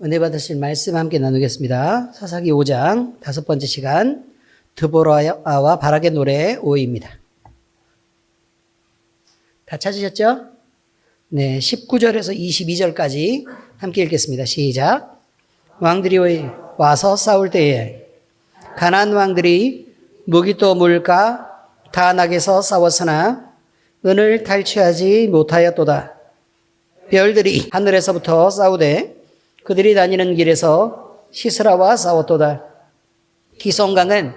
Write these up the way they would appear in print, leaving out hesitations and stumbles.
은혜 받으실 말씀 함께 나누겠습니다. 사사기 5장 5번째 시간 드보라와 바락의 노래 5입니다. 다 찾으셨죠? 네, 19절에서 22절까지 함께 읽겠습니다. 시작. 왕들이 와서 싸울 때에 가나안 왕들이 무기또 물가 다낙에서 싸웠으나 은을 탈취하지 못하였도다. 별들이 하늘에서부터 싸우되 그들이 다니는 길에서 시스라와 싸웠도다. 기손강은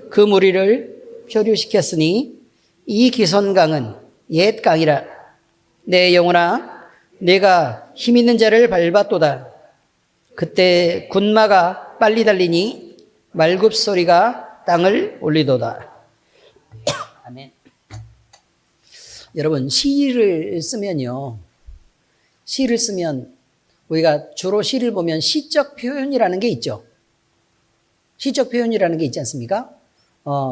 그 무리를 표류시켰으니 이 기손강은 옛 강이라. 내 영혼아, 내가 힘 있는 자를 밟았도다. 그때 군마가 빨리 달리니 말굽소리가 땅을 울리도다. 아멘. 여러분, 시를 쓰면요. 시를 쓰면 우리가 주로 시를 보면 시적 표현이라는 게 있죠. 시적 표현이라는 게 있지 않습니까?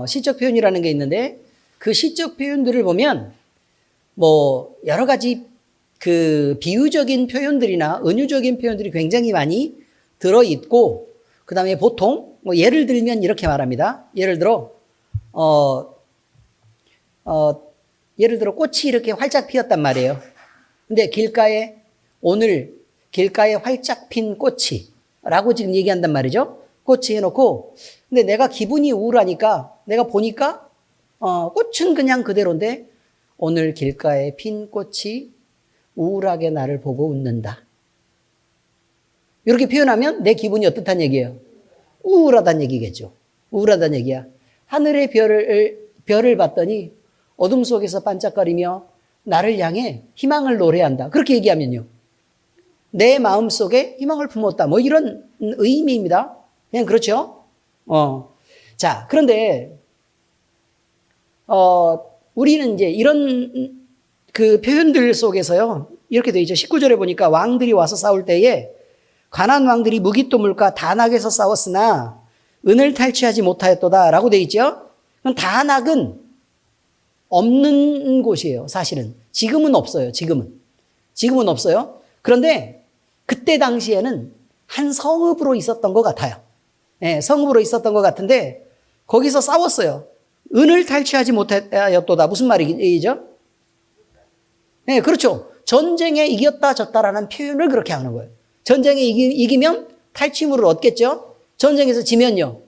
시적 표현이라는 게 있는데 그 시적 표현들을 보면 뭐 여러 가지 그 비유적인 표현들이나 은유적인 표현들이 굉장히 많이 들어있고 그 다음에 보통 뭐 예를 들면 이렇게 말합니다. 예를 들어 꽃이 이렇게 활짝 피었단 말이에요. 근데 오늘 길가에 활짝 핀 꽃이 라고 지금 얘기한단 말이죠. 꽃이 해놓고 근데 내가 기분이 우울하니까 내가 보니까 꽃은 그냥 그대로인데 오늘 길가에 핀 꽃이 우울하게 나를 보고 웃는다. 이렇게 표현하면 내 기분이 어떻다는 얘기예요? 우울하다는 얘기겠죠. 우울하다는 얘기야. 하늘의 별을 봤더니 어둠 속에서 반짝거리며 나를 향해 희망을 노래한다. 그렇게 얘기하면요. 내 마음속에 희망을 품었다. 뭐 이런 의미입니다. 그냥 그렇죠? 자, 그런데 우리는 이제 이런 그 표현들 속에서요. 이렇게 돼 있죠. 19절에 보니까 왕들이 와서 싸울 때에 가나안 왕들이 무기또 물가 다낙에서 싸웠으나 은을 탈취하지 못하였도다 라고 돼 있죠. 그럼 다낙은 없는 곳이에요. 사실은. 지금은 없어요. 지금은 없어요. 그런데 그때 당시에는 한 성읍으로 있었던 것 같아요. 네, 성읍으로 있었던 것 같은데 거기서 싸웠어요. 은을 탈취하지 못하였도다. 무슨 말이죠? 네, 그렇죠. 전쟁에 이겼다 졌다라는 표현을 그렇게 하는 거예요. 전쟁에 이기면 탈취물을 얻겠죠. 전쟁에서 지면요.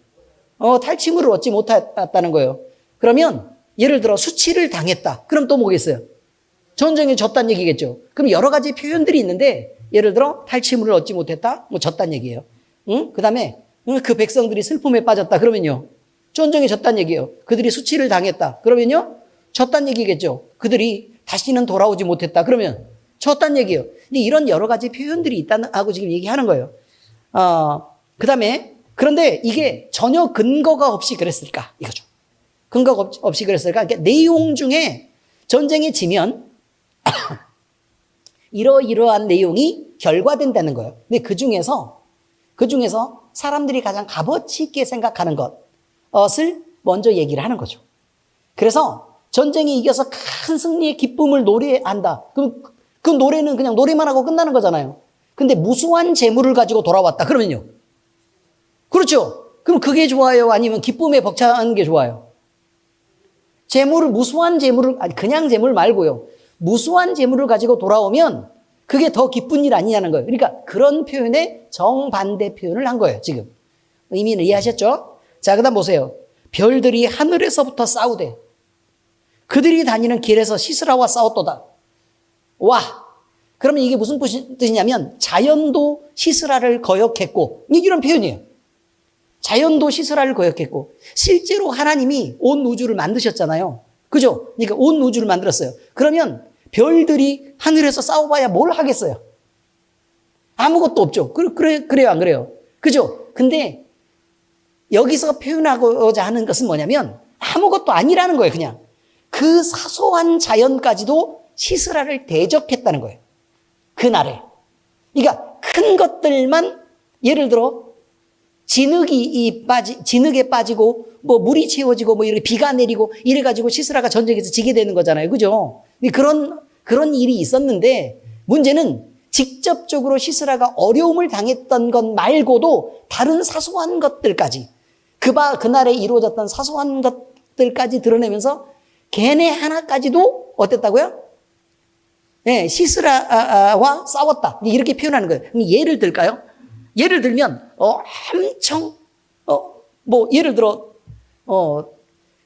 탈취물을 얻지 못했다는 거예요. 그러면 예를 들어 수치를 당했다. 그럼 또 뭐겠어요? 전쟁에 졌다는 얘기겠죠. 그럼 여러 가지 표현들이 있는데 예를 들어 탈취물을 얻지 못했다. 뭐 졌다는 얘기예요. 응? 그다음에 그 백성들이 슬픔에 빠졌다. 그러면요. 전쟁에 졌다는 얘기예요. 그들이 수치를 당했다. 그러면요. 졌다는 얘기겠죠. 그들이 다시는 돌아오지 못했다. 그러면 졌다는 얘기예요. 근데 이런 여러 가지 표현들이 있다는 하고 지금 얘기하는 거예요. 그다음에 그런데 이게 전혀 근거가 없이 그랬을까? 이거죠. 근거가 없이 그랬을까? 그러니까 내용 중에 전쟁에 지면 이러이러한 내용이 결과된다는 거예요. 근데 그 중에서 사람들이 가장 값어치 있게 생각하는 것을 먼저 얘기를 하는 거죠. 그래서 전쟁에 이겨서 큰 승리의 기쁨을 노래한다. 그럼 그 노래는 그냥 노래만 하고 끝나는 거잖아요. 근데 무수한 재물을 가지고 돌아왔다. 그러면요. 그렇죠. 그럼 그게 좋아요? 아니면 기쁨에 벅차는 게 좋아요? 무수한 재물을, 아니, 그냥 재물 말고요. 무수한 재물을 가지고 돌아오면 그게 더 기쁜 일 아니냐는 거예요. 그러니까 그런 표현에 정반대 표현을 한 거예요, 지금. 의미는 이해하셨죠? 자, 그 다음 보세요. 별들이 하늘에서부터 싸우되 그들이 다니는 길에서 시스라와 싸웠도다. 와! 그러면 이게 무슨 뜻이냐면 자연도 시스라를 거역했고 이런 표현이에요. 자연도 시스라를 거역했고 실제로 하나님이 온 우주를 만드셨잖아요. 그죠? 그러니까 온 우주를 만들었어요. 그러면 별들이 하늘에서 싸워봐야 뭘 하겠어요? 아무것도 없죠. 그래요, 안 그래요? 그죠? 근데 여기서 표현하고자 하는 것은 뭐냐면 아무것도 아니라는 거예요, 그냥. 그 사소한 자연까지도 시스라를 대적했다는 거예요. 그날에. 그러니까 큰 것들만 예를 들어 진흙에 빠지고 뭐 물이 채워지고 뭐 이렇게 비가 내리고 이래가지고 시스라가 전쟁에서 지게 되는 거잖아요. 그죠? 그런 일이 있었는데 문제는 직접적으로 시스라가 어려움을 당했던 것 말고도 다른 사소한 것들까지 그날에 이루어졌던 사소한 것들까지 드러내면서 걔네 하나까지도 어땠다고요? 네, 시스라와 싸웠다. 이렇게 표현하는 거예요. 그럼 예를 들까요? 예를 들면 엄청 예를 들어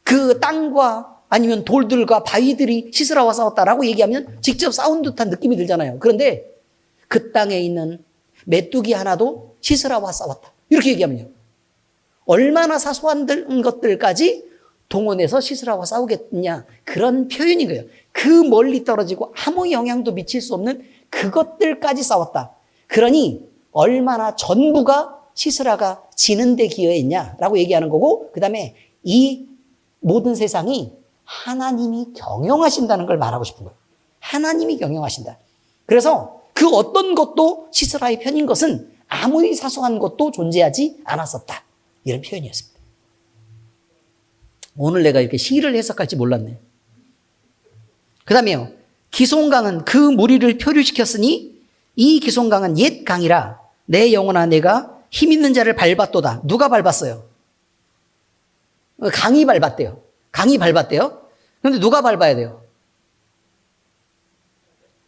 그 땅과 아니면 돌들과 바위들이 시스라와 싸웠다라고 얘기하면 직접 싸운 듯한 느낌이 들잖아요. 그런데 그 땅에 있는 메뚜기 하나도 시스라와 싸웠다. 이렇게 얘기하면요. 얼마나 사소한 것들까지 동원해서 시스라와 싸우겠냐. 그런 표현인 거예요. 그 멀리 떨어지고 아무 영향도 미칠 수 없는 그것들까지 싸웠다. 그러니 얼마나 전부가 시스라가 지는 데 기여했냐라고 얘기하는 거고, 그 다음에 이 모든 세상이 하나님이 경영하신다는 걸 말하고 싶은 거예요. 하나님이 경영하신다. 그래서 그 어떤 것도 시스라의 편인 것은 아무리 사소한 것도 존재하지 않았었다. 이런 표현이었습니다. 오늘 내가 이렇게 시를 해석할지 몰랐네. 그 다음에요. 기송강은 그 무리를 표류시켰으니 이 기송강은 옛 강이라 내 영혼아 내가 힘 있는 자를 밟았도다. 누가 밟았어요? 강이 밟았대요. 강이 밟았대요. 그런데 누가 밟아야 돼요?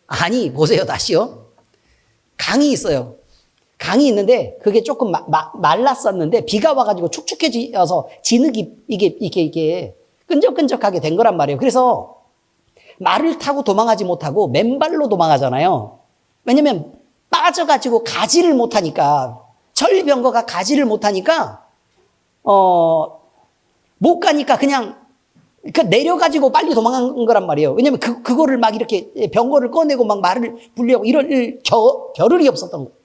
아니, 보세요. 다시요. 강이 있어요. 강이 있는데 그게 조금 말랐었는데 비가 와가지고 축축해져서 진흙이 이게 끈적끈적하게 된 거란 말이에요. 그래서 말을 타고 도망하지 못하고 맨발로 도망하잖아요. 왜냐면 빠져가지고 가지를 못하니까, 철병거가 가지를 못하니까 못 가니까 그냥 내려가지고 빨리 도망간 거란 말이에요. 왜냐면 그거를 막 이렇게 병거를 꺼내고 막 말을 불리하고 이럴 겨를이 없었던 거예요.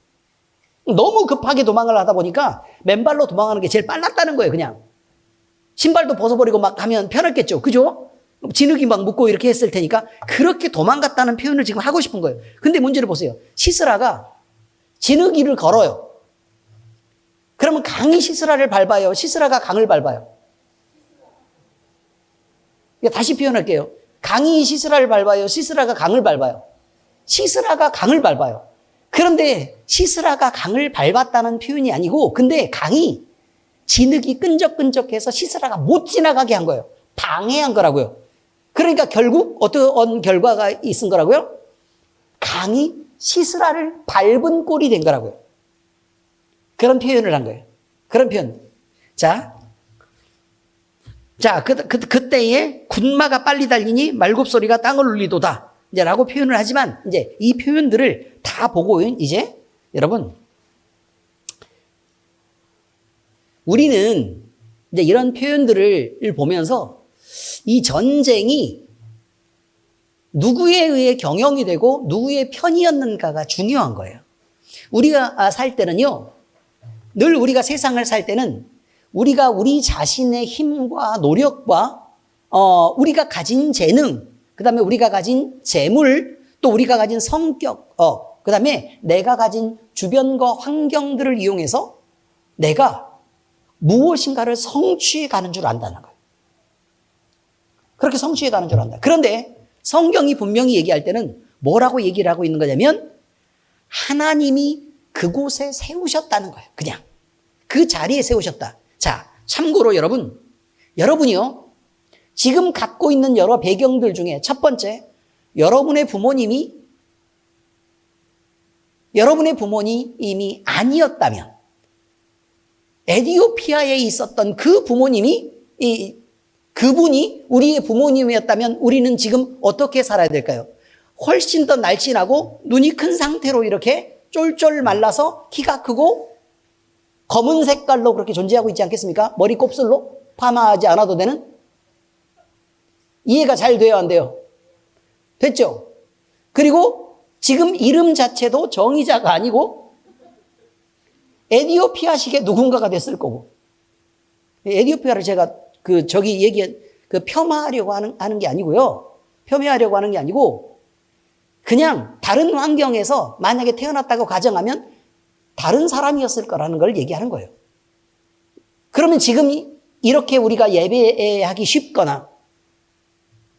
너무 급하게 도망을 하다 보니까 맨발로 도망가는 게 제일 빨랐다는 거예요. 그냥 신발도 벗어버리고 막 하면 편했겠죠. 그죠? 진흙이 막 묻고 이렇게 했을 테니까 그렇게 도망갔다는 표현을 지금 하고 싶은 거예요. 근데 문제를 보세요. 시스라가 진흙이를 걸어요. 그러면 강이 시스라를 밟아요? 시스라가 강을 밟아요? 다시 표현할게요. 강이 시스라를 밟아요? 시스라가 강을 밟아요? 시스라가 강을 밟아요. 그런데 시스라가 강을 밟았다는 표현이 아니고, 근데 강이 진흙이 끈적끈적해서 시스라가 못 지나가게 한 거예요. 방해한 거라고요. 그러니까 결국 어떤 결과가 있은 거라고요? 강이 시스라를 밟은 꼴이 된 거라고요. 그런 표현을 한 거예요. 그런 표현. 자, 그때에 군마가 빨리 달리니 말굽소리가 땅을 울리도다. 이제 라고 표현을 하지만, 이제 이 표현들을 다 보고, 이제 여러분, 우리는 이제 이런 표현들을 보면서 이 전쟁이 누구에 의해 경영이 되고 누구의 편이었는가가 중요한 거예요. 우리가 살 때는요, 늘 우리가 세상을 살 때는 우리가 우리 자신의 힘과 노력과 우리가 가진 재능, 그 다음에 우리가 가진 재물, 또 우리가 가진 성격, 그 다음에 내가 가진 주변과 환경들을 이용해서 내가 무엇인가를 성취해 가는 줄 안다는 거예요. 그렇게 성취해 가는 줄 안다. 그런데 성경이 분명히 얘기할 때는 뭐라고 얘기를 하고 있는 거냐면 하나님이 그곳에 세우셨다는 거예요. 그냥 그 자리에 세우셨다. 자, 참고로 여러분이요, 지금 갖고 있는 여러 배경들 중에 첫 번째, 여러분의 부모님이 아니었다면, 에티오피아에 있었던 그 부모님이, 그분이 우리의 부모님이었다면 우리는 지금 어떻게 살아야 될까요? 훨씬 더 날씬하고 눈이 큰 상태로 이렇게 쫄쫄 말라서 키가 크고 검은 색깔로 그렇게 존재하고 있지 않겠습니까? 머리 곱슬로 파마하지 않아도 되는? 이해가 잘 돼요, 안 돼요? 됐죠? 그리고 지금 이름 자체도 정의자가 아니고 에티오피아식의 누군가가 됐을 거고, 에티오피아를 제가 폄하하려고 하는 게 아니고요. 폄훼하려고 하는 게 아니고, 그냥 다른 환경에서 만약에 태어났다고 가정하면 다른 사람이었을 거라는 걸 얘기하는 거예요. 그러면 지금 이렇게 우리가 예배하기 쉽거나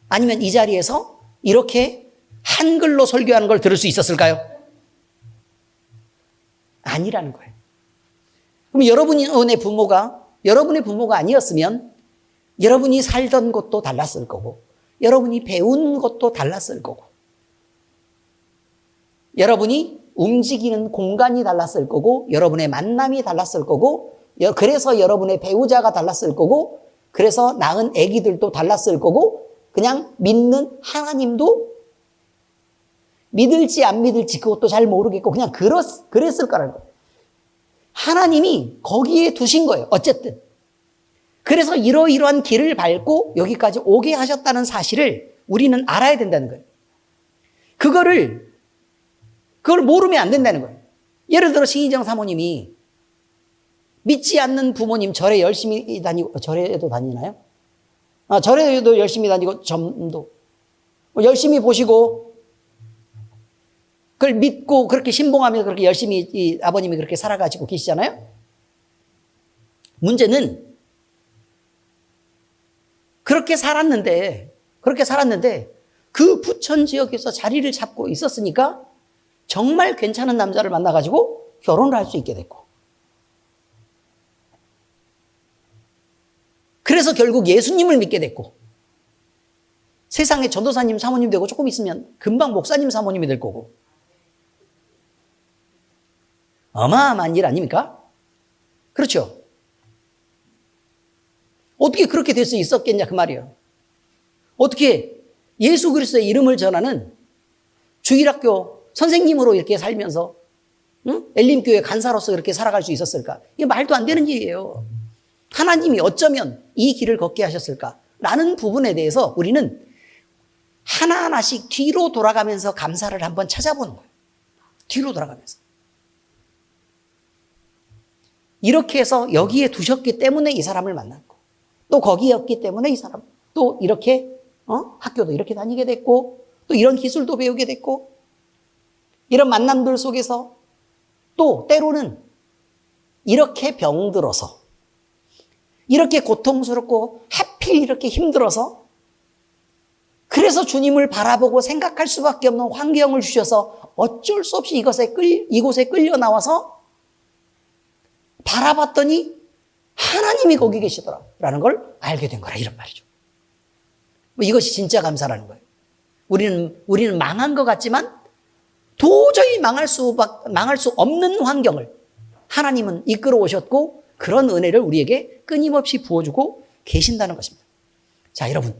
아니면 이 자리에서 이렇게 한글로 설교하는 걸 들을 수 있었을까요? 아니라는 거예요. 그럼 여러분의 부모가 아니었으면 여러분이 살던 곳도 달랐을 거고, 여러분이 배운 것도 달랐을 거고, 여러분이 움직이는 공간이 달랐을 거고, 여러분의 만남이 달랐을 거고, 그래서 여러분의 배우자가 달랐을 거고, 그래서 낳은 아기들도 달랐을 거고, 그냥 믿는 하나님도 믿을지 안 믿을지 그것도 잘 모르겠고 그냥 그랬을 거라는 거예요. 하나님이 거기에 두신 거예요. 어쨌든. 그래서 이러이러한 길을 밟고 여기까지 오게 하셨다는 사실을 우리는 알아야 된다는 거예요. 그걸 모르면 안 된다는 거예요. 예를 들어 신희정 사모님이 믿지 않는 부모님 절에 열심히 다니고, 절에도 다니나요? 절에도 열심히 다니고 점도 열심히 보시고 그걸 믿고 그렇게 신봉하면서 그렇게 열심히 이 아버님이 그렇게 살아가지고 계시잖아요. 문제는 그렇게 살았는데 그 부천 지역에서 자리를 잡고 있었으니까 정말 괜찮은 남자를 만나가지고 결혼을 할 수 있게 됐고, 그래서 결국 예수님을 믿게 됐고, 세상에 전도사님 사모님 되고 조금 있으면 금방 목사님 사모님이 될 거고, 어마어마한 일 아닙니까? 그렇죠? 어떻게 그렇게 될 수 있었겠냐 그 말이에요. 어떻게 예수 그리스도의 이름을 전하는 주일학교 선생님으로 이렇게 살면서 엘림교회 간사로서 이렇게 살아갈 수 있었을까? 이게 말도 안 되는 일이에요. 하나님이 어쩌면 이 길을 걷게 하셨을까라는 부분에 대해서 우리는 하나하나씩 뒤로 돌아가면서 감사를 한번 찾아보는 거예요. 뒤로 돌아가면서. 이렇게 해서 여기에 두셨기 때문에 이 사람을 만났고, 또 거기였기 때문에 이 사람, 또 이렇게 학교도 이렇게 다니게 됐고, 또 이런 기술도 배우게 됐고, 이런 만남들 속에서 또 때로는 이렇게 병들어서, 이렇게 고통스럽고 하필 이렇게 힘들어서, 그래서 주님을 바라보고 생각할 수밖에 없는 환경을 주셔서 어쩔 수 없이 이곳에 끌려 나와서 바라봤더니 하나님이 거기 계시더라라는 걸 알게 된 거라, 이런 말이죠. 이것이 진짜 감사라는 거예요. 우리는 망한 것 같지만 도저히 망할 수 없는 환경을 하나님은 이끌어 오셨고, 그런 은혜를 우리에게 끊임없이 부어주고 계신다는 것입니다. 자, 여러분,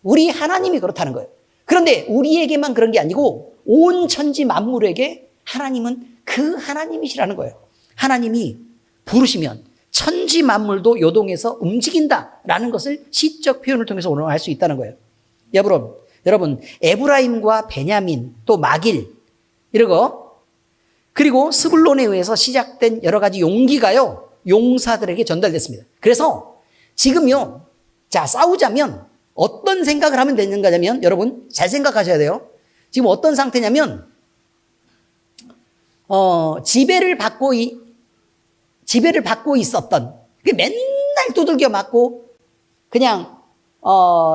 우리 하나님이 그렇다는 거예요. 그런데 우리에게만 그런 게 아니고 온 천지 만물에게 하나님은 그 하나님이시라는 거예요. 하나님이 부르시면 천지 만물도 요동해서 움직인다라는 것을 시적 표현을 통해서 오늘 알 수 있다는 거예요. 여러분, 에브라임과 베냐민, 또 마길, 이런 거, 그리고 스불론에 의해서 시작된 여러 가지 용기가요, 용사들에게 전달됐습니다. 그래서 지금요, 자, 싸우자면 어떤 생각을 하면 되는 거냐면, 여러분, 잘 생각하셔야 돼요. 지금 어떤 상태냐면, 지배를 받고 있었던, 맨날 두들겨 맞고, 그냥,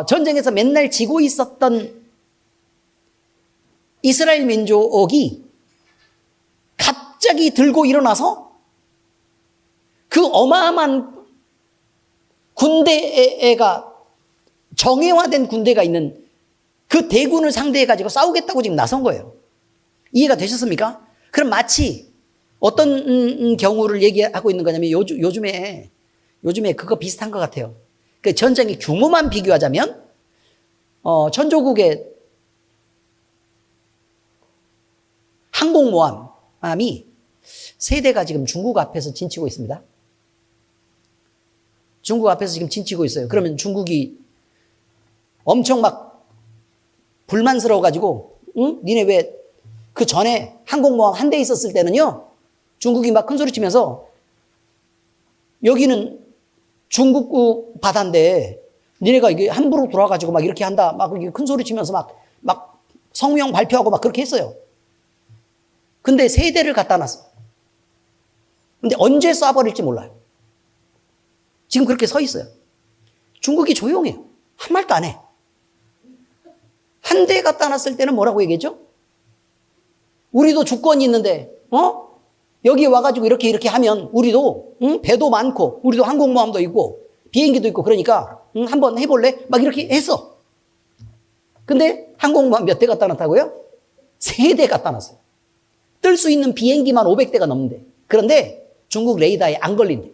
전쟁에서 맨날 지고 있었던 이스라엘 민족이 갑자기 들고 일어나서 그 어마어마한 군대가, 정예화된 군대가 있는 그 대군을 상대해가지고 싸우겠다고 지금 나선 거예요. 이해가 되셨습니까? 그럼 마치 어떤 경우를 얘기하고 있는 거냐면 요즘에 그거 비슷한 것 같아요. 그 전쟁의 규모만 비교하자면 천조국의 항공모함이 세 대가 지금 중국 앞에서 진치고 있습니다. 중국 앞에서 지금 진치고 있어요. 그러면 중국이 엄청 막 불만스러워가지고, 응? 니네 왜 그 전에 항공모함 한 대 있었을 때는요, 중국이 막 큰 소리 치면서 여기는 중국 바다인데 니네가 이게 함부로 돌아가지고 막 이렇게 한다, 막 큰 소리 치면서 막 성명 발표하고 막 그렇게 했어요. 근데 세 대를 갖다 놨어. 근데 언제 쏴버릴지 몰라요. 지금 그렇게 서 있어요. 중국이 조용해요. 한 말도 안 해. 한 대 갖다 놨을 때는 뭐라고 얘기했죠? 우리도 주권이 있는데, 여기 와가지고 이렇게 하면 우리도 배도 많고 우리도 항공모함도 있고 비행기도 있고 그러니까 한번 해볼래? 막 이렇게 했어. 근데 항공모함 몇 대 갖다 놨다고요? 3대 갖다 놨어요. 뜰 수 있는 비행기만 500대가 넘는데. 그런데 중국 레이더에 안 걸린대.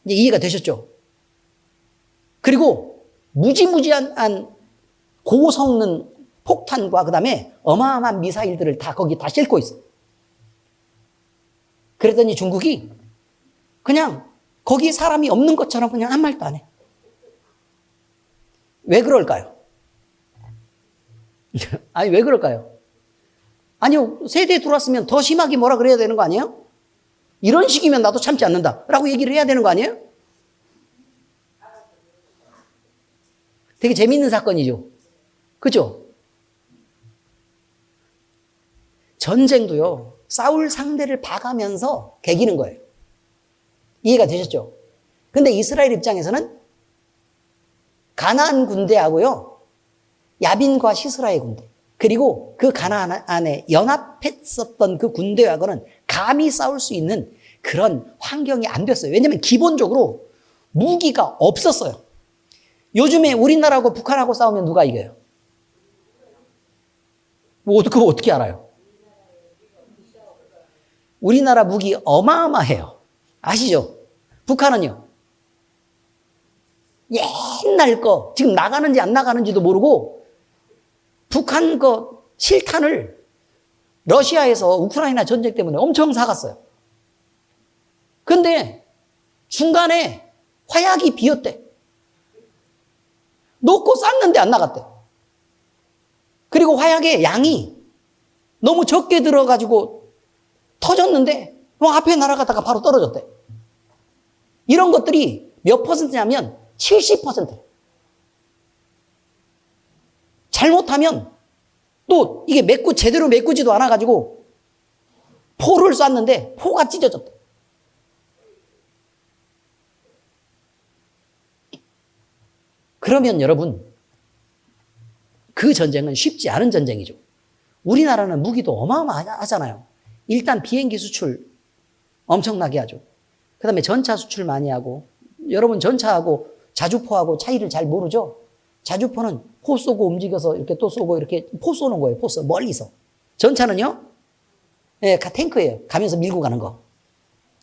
이제 이해가 되셨죠? 그리고 무지무지한 고성능 폭탄과 그 다음에 어마어마한 미사일들을 다 거기 다 싣고 있어. 그랬더니 중국이 그냥 거기 사람이 없는 것처럼 그냥 아무 말도 안 해. 왜 그럴까요? 아니, 왜 그럴까요? 아니요, 세대에 들어왔으면 더 심하게 뭐라 그래야 되는 거 아니에요? 이런 식이면 나도 참지 않는다 라고 얘기를 해야 되는 거 아니에요? 되게 재밌는 사건이죠. 그죠? 전쟁도요, 싸울 상대를 봐가면서 개기는 거예요. 이해가 되셨죠? 근데 이스라엘 입장에서는 가나안 군대하고요, 야빈과 시스라의 군대, 그리고 그 가나안 안에 연합했었던 그 군대하고는 감히 싸울 수 있는 그런 환경이 안 됐어요. 왜냐하면 기본적으로 무기가 없었어요. 요즘에 우리나라하고 북한하고 싸우면 누가 이겨요? 그거 어떻게 알아요? 우리나라 무기 어마어마해요. 아시죠? 북한은요, 옛날 거 지금 나가는지 안 나가는지도 모르고 북한 거 실탄을 러시아에서 우크라이나 전쟁 때문에 엄청 사갔어요. 근데 중간에 화약이 비었대. 놓고 쐈는데 안 나갔대. 그리고 화약의 양이 너무 적게 들어가지고 터졌는데 앞에 날아가다가 바로 떨어졌대. 이런 것들이 몇 퍼센트냐면 70%. 잘못하면 또 이게 제대로 메꾸지도 않아가지고 포를 쐈는데 포가 찢어졌대. 그러면 여러분, 그 전쟁은 쉽지 않은 전쟁이죠. 우리나라는 무기도 어마어마하잖아요. 일단 비행기 수출 엄청나게 하죠. 그 다음에 전차 수출 많이 하고, 여러분 전차하고 자주포하고 차이를 잘 모르죠? 자주포는 포 쏘고 움직여서 이렇게 또 쏘고 이렇게 포 쏘는 거예요. 포 쏘, 멀리서. 전차는요? 예, 탱크예요. 가면서 밀고 가는 거.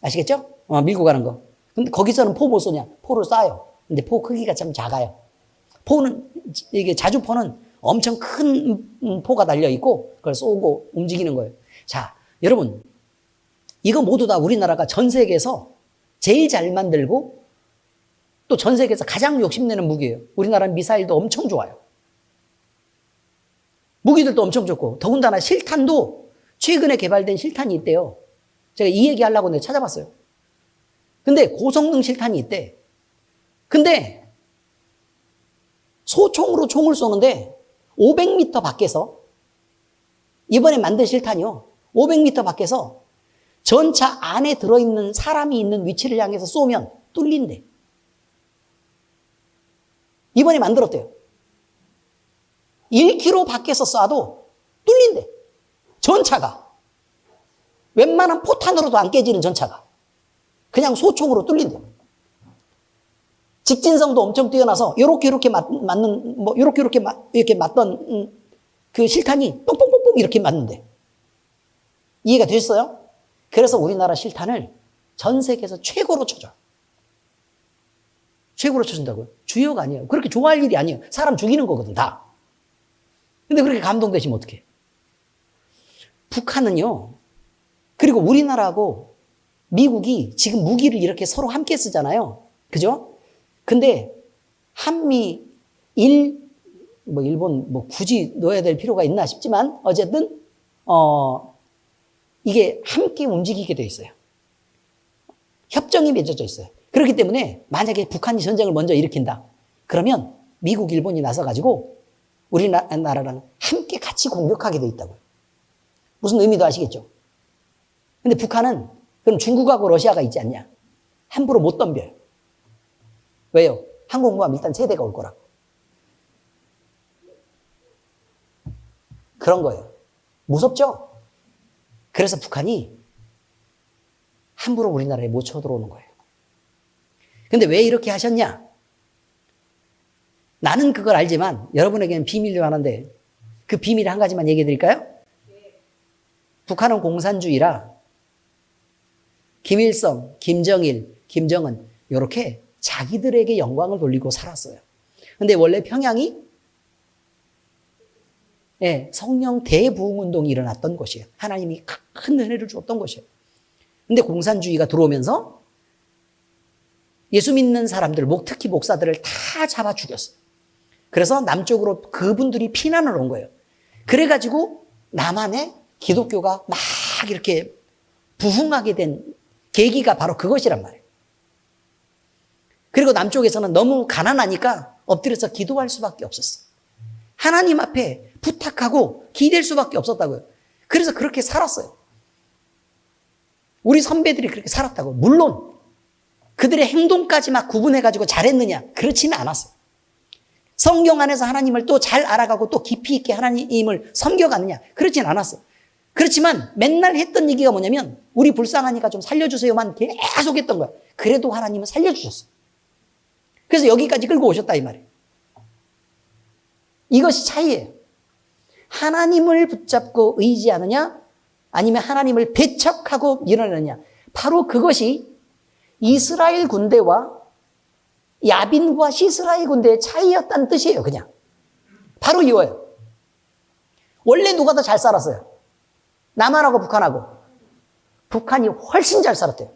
아시겠죠? 밀고 가는 거. 근데 거기서는 포 못 쏘냐? 포를 쏴요. 근데 포 크기가 참 작아요. 포는, 이게 자주포는 엄청 큰 포가 달려있고, 그걸 쏘고 움직이는 거예요. 자, 여러분, 이거 모두 다 우리나라가 전 세계에서 제일 잘 만들고, 또 전 세계에서 가장 욕심내는 무기예요. 우리나라는 미사일도 엄청 좋아요. 무기들도 엄청 좋고, 더군다나 실탄도 최근에 개발된 실탄이 있대요. 제가 이 얘기 하려고 내가 찾아봤어요. 근데 고성능 실탄이 있대. 근데 소총으로 총을 쏘는데 500m 밖에서, 이번에 만든 실탄이요, 500m 밖에서 전차 안에 들어있는 사람이 있는 위치를 향해서 쏘면 뚫린대. 이번에 만들었대요. 1km 밖에서 쏴도 뚫린대. 전차가. 웬만한 포탄으로도 안 깨지는 전차가. 그냥 소총으로 뚫린대. 직진성도 엄청 뛰어나서 이렇게 맞는, 이렇게 맞던 그 실탄이 뽕뽕뽕뽕 이렇게 맞는데. 이해가 되셨어요? 그래서 우리나라 실탄을 전 세계에서 최고로 쳐줘. 최고로 쳐준다고요? 주요가 아니에요. 그렇게 좋아할 일이 아니에요. 사람 죽이는 거거든, 다. 근데 그렇게 감동되시면 어떡해? 북한은요, 그리고 우리나라하고 미국이 지금 무기를 이렇게 서로 함께 쓰잖아요. 그죠? 근데 한미 일본 굳이 넣어야 될 필요가 있나 싶지만 어쨌든 이게 함께 움직이게 돼 있어요. 협정이 맺어져 있어요. 그렇기 때문에 만약에 북한이 전쟁을 먼저 일으킨다. 그러면 미국, 일본이 나서가지고 우리나라랑 함께 같이 공격하게 돼 있다고요. 무슨 의미도 아시겠죠? 근데 북한은 그럼 중국하고 러시아가 있지 않냐? 함부로 못 덤벼요. 왜요? 항공모함 일단 3대가 올 거라고. 그런 거예요. 무섭죠? 그래서 북한이 함부로 우리나라에 못 쳐들어오는 거예요. 근데 왜 이렇게 하셨냐? 나는 그걸 알지만 여러분에게는 비밀로 하는데 그 비밀 한 가지만 얘기해 드릴까요? 북한은 공산주의라 김일성, 김정일, 김정은 이렇게 자기들에게 영광을 돌리고 살았어요. 근데 원래 평양이 성령 대부흥운동이 일어났던 곳이에요. 하나님이 큰 은혜를 주었던 곳이에요. 근데 공산주의가 들어오면서 예수 믿는 사람들, 특히 목사들을 다 잡아 죽였어요. 그래서 남쪽으로 그분들이 피난을 온 거예요. 그래가지고 남한에 기독교가 막 이렇게 부흥하게 된 계기가 바로 그것이란 말이에요. 그리고 남쪽에서는 너무 가난하니까 엎드려서 기도할 수밖에 없었어요. 하나님 앞에 부탁하고 기댈 수밖에 없었다고요. 그래서 그렇게 살았어요. 우리 선배들이 그렇게 살았다고. 물론 그들의 행동까지 막 구분해가지고 잘했느냐? 그렇지는 않았어요. 성경 안에서 하나님을 또 잘 알아가고 또 깊이 있게 하나님을 섬겨가느냐? 그렇지는 않았어요. 그렇지만 맨날 했던 얘기가 뭐냐면 우리 불쌍하니까 좀 살려주세요만 계속 했던 거야. 그래도 하나님은 살려주셨어요. 그래서 여기까지 끌고 오셨다 이 말이에요. 이것이 차이예요. 하나님을 붙잡고 의지하느냐 아니면 하나님을 배척하고 밀어내느냐. 바로 그것이 이스라엘 군대와 야빈과 시스라의 군대의 차이였다는 뜻이에요. 그냥 바로 이거예요. 원래 누가 더 잘 살았어요? 남한하고 북한하고. 북한이 훨씬 잘 살았대요.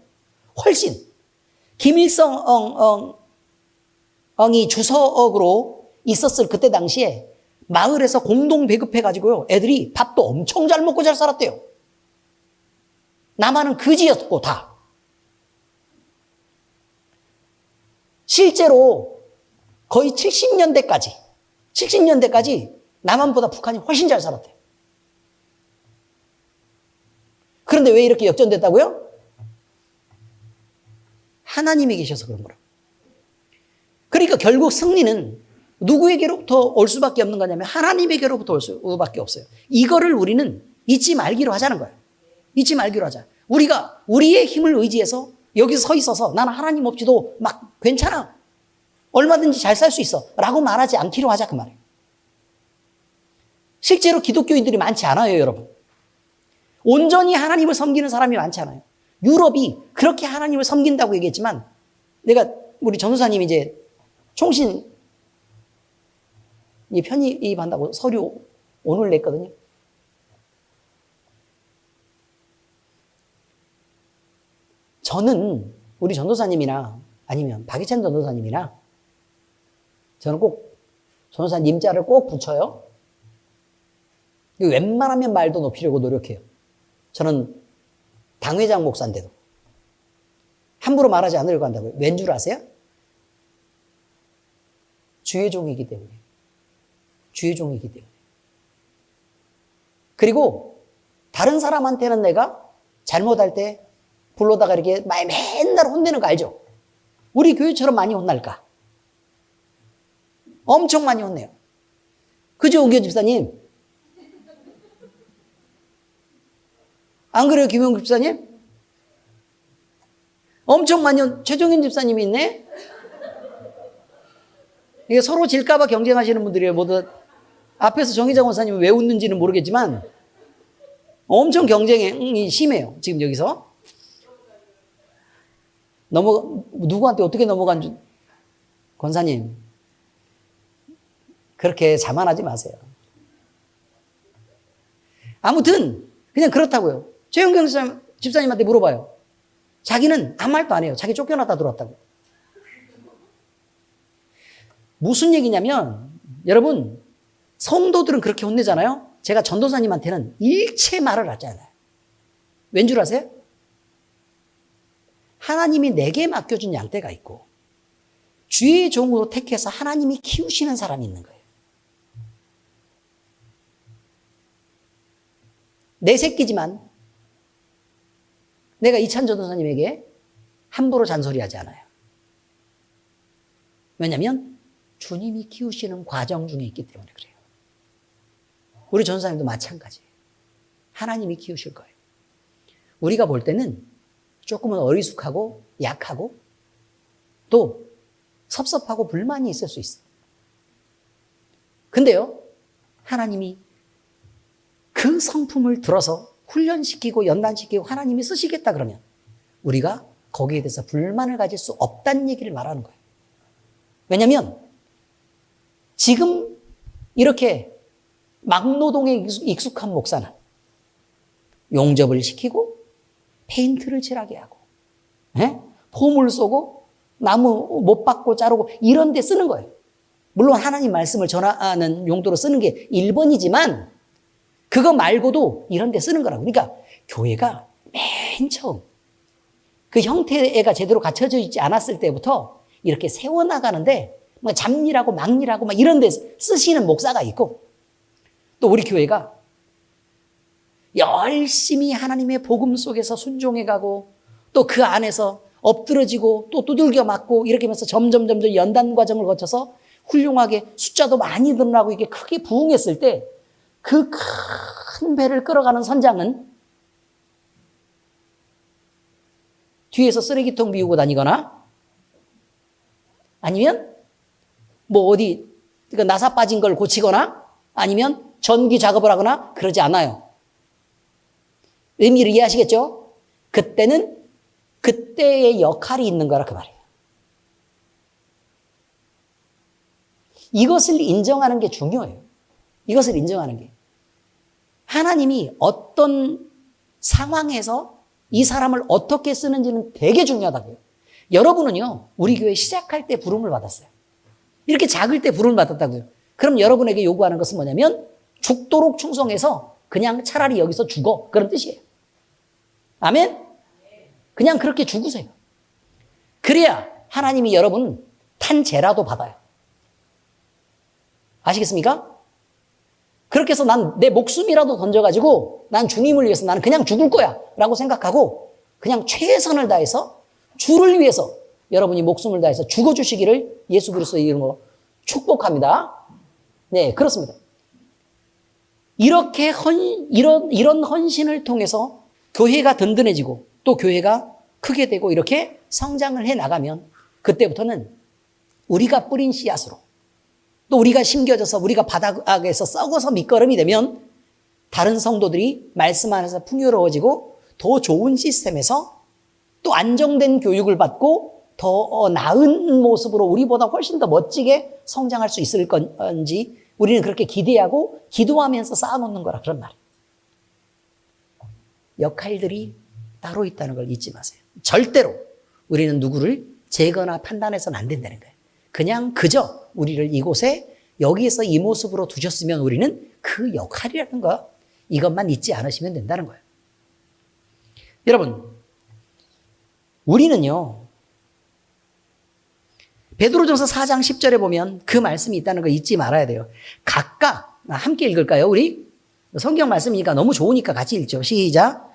훨씬. 김일성 이 주석으로 있었을 그때 당시에 마을에서 공동 배급해가지고요. 애들이 밥도 엄청 잘 먹고 잘 살았대요. 남한은 거지였고 다. 실제로 거의 70년대까지 남한보다 북한이 훨씬 잘 살았대요. 그런데 왜 이렇게 역전됐다고요? 하나님이 계셔서 그런 거라고. 그러니까 결국 승리는 누구에게로부터 올 수밖에 없는 거냐면 하나님에게로부터 올 수밖에 없어요. 이거를 우리는 잊지 말기로 하자는 거예요. 잊지 말기로 하자. 우리가 우리의 힘을 의지해서 여기서 서 있어서 나는 하나님 없이도 막 괜찮아. 얼마든지 잘 살 수 있어. 라고 말하지 않기로 하자 그 말이에요. 실제로 기독교인들이 많지 않아요, 여러분. 온전히 하나님을 섬기는 사람이 많지 않아요. 유럽이 그렇게 하나님을 섬긴다고 얘기했지만 우리 전도사님이 이제 총신 편입한다고 서류 오늘 냈거든요. 저는 우리 전도사님이나 아니면 박희찬 전도사님이나 저는 꼭 전도사님 자를 꼭 붙여요. 웬만하면 말도 높이려고 노력해요. 저는 당회장 목사인데도 함부로 말하지 않으려고 한다고요. 왠 줄 아세요? 주의 종이기 때문에. 주의 종이기 때문에. 그리고 다른 사람한테는 내가 잘못할 때 불러다가 이렇게 맨날 혼내는 거 알죠? 우리 교회처럼 많이 혼날까? 엄청 많이 혼내요. 그죠, 오기현 집사님? 안 그래요, 김용국 집사님? 엄청 많이 최종현 집사님이 있네? 이게 서로 질까봐 경쟁하시는 분들이에요. 모두 앞에서 정희장 원사님은 왜 웃는지는 모르겠지만 엄청 경쟁이 심해요. 지금 여기서. 누구한테 어떻게 넘어간 줄. 권사님, 그렇게 자만하지 마세요. 아무튼 그냥 그렇다고요. 최영경 집사님한테 물어봐요. 자기는 아무 말도 안 해요. 자기 쫓겨났다 들어왔다고. 무슨 얘기냐면 여러분, 성도들은 그렇게 혼내잖아요. 제가 전도사님한테는 일체 말을 하지 않아요. 왠 줄 아세요? 하나님이 내게 맡겨준 양떼가 있고 주의 종으로 택해서 하나님이 키우시는 사람이 있는 거예요. 내 새끼지만 내가 이찬 전도사님에게 함부로 잔소리하지 않아요. 왜냐하면 주님이 키우시는 과정 중에 있기 때문에 그래요. 우리 전도사님도 마찬가지예요. 하나님이 키우실 거예요. 우리가 볼 때는 조금은 어리숙하고 약하고 또 섭섭하고 불만이 있을 수 있어요. 근데요, 하나님이 그 성품을 들어서 훈련시키고 연단시키고 하나님이 쓰시겠다 그러면 우리가 거기에 대해서 불만을 가질 수 없다는 얘기를 말하는 거예요. 왜냐하면 지금 이렇게 막노동에 익숙한 목사는 용접을 시키고 페인트를 칠하게 하고 폼을 쏘고 나무 못 박고 자르고 이런 데 쓰는 거예요. 물론 하나님 말씀을 전하는 용도로 쓰는 게 1번이지만 그거 말고도 이런 데 쓰는 거라고. 그러니까 교회가 맨 처음 그 형태가 제대로 갖춰져 있지 않았을 때부터 이렇게 세워나가는데 뭐 잡일하고 막일하고 막 이런 데 쓰시는 목사가 있고 또 우리 교회가 열심히 하나님의 복음 속에서 순종해가고 또 그 안에서 엎드러지고 또 두들겨 맞고 이렇게 하면서 점점 연단 과정을 거쳐서 훌륭하게 숫자도 많이 늘어나고 이게 크게 부흥했을 때 그 큰 배를 끌어가는 선장은 뒤에서 쓰레기통 비우고 다니거나 아니면 뭐 어디 나사 빠진 걸 고치거나 아니면 전기 작업을 하거나 그러지 않아요. 의미를 이해하시겠죠? 그때는 그때의 역할이 있는 거라 그 말이에요. 이것을 인정하는 게 중요해요. 이것을 인정하는 게. 하나님이 어떤 상황에서 이 사람을 어떻게 쓰는지는 되게 중요하다고요. 여러분은요, 우리 교회 시작할 때 부름을 받았어요. 이렇게 작을 때 부름을 받았다고요. 그럼 여러분에게 요구하는 것은 뭐냐면 죽도록 충성해서 그냥 차라리 여기서 죽어. 그런 뜻이에요. 아멘? 그냥 그렇게 죽으세요. 그래야 하나님이 여러분 탄죄라도 받아요. 아시겠습니까? 그렇게 해서 난 내 목숨이라도 던져가지고 난 주님을 위해서 나는 그냥 죽을 거야 라고 생각하고 그냥 최선을 다해서 주를 위해서 여러분이 목숨을 다해서 죽어주시기를 예수 그리스도의 이름으로 축복합니다. 네, 그렇습니다. 이렇게 이런 헌신을 통해서 교회가 든든해지고 또 교회가 크게 되고 이렇게 성장을 해 나가면 그때부터는 우리가 뿌린 씨앗으로 또 우리가 심겨져서 우리가 바닥에서 썩어서 밑거름이 되면 다른 성도들이 말씀 안에서 풍요로워지고 더 좋은 시스템에서 또 안정된 교육을 받고 더 나은 모습으로 우리보다 훨씬 더 멋지게 성장할 수 있을 건지 우리는 그렇게 기대하고 기도하면서 쌓아놓는 거라 그런 말이에요. 역할들이 따로 있다는 걸 잊지 마세요. 절대로 우리는 누구를 재거나 판단해서는 안 된다는 거예요. 그냥 그저 우리를 이곳에 여기에서 이 모습으로 두셨으면 우리는 그 역할이라는 거 이것만 잊지 않으시면 된다는 거예요. 여러분, 우리는요 베드로전서 4장 10절에 보면 그 말씀이 있다는 거 잊지 말아야 돼요. 각각 함께 읽을까요? 우리 성경 말씀이니까 너무 좋으니까 같이 읽죠. 시작.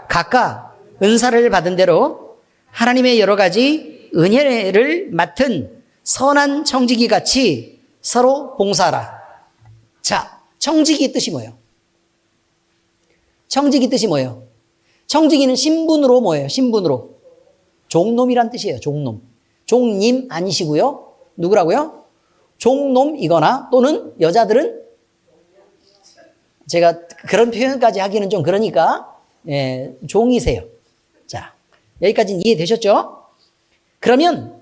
각각 은사를 받은 대로 하나님의 여러 가지 은혜를 맡은 선한 청지기 같이 서로 봉사하라. 자, 청지기 뜻이 뭐예요? 청지기 뜻이 뭐예요? 청지기는 신분으로 뭐예요? 신분으로. 종놈이란 뜻이에요. 종놈. 종님 아니시고요. 누구라고요? 종놈이거나 또는 여자들은 제가 그런 표현까지 하기는 좀 그러니까 종이세요. 자, 여기까지는 이해되셨죠? 그러면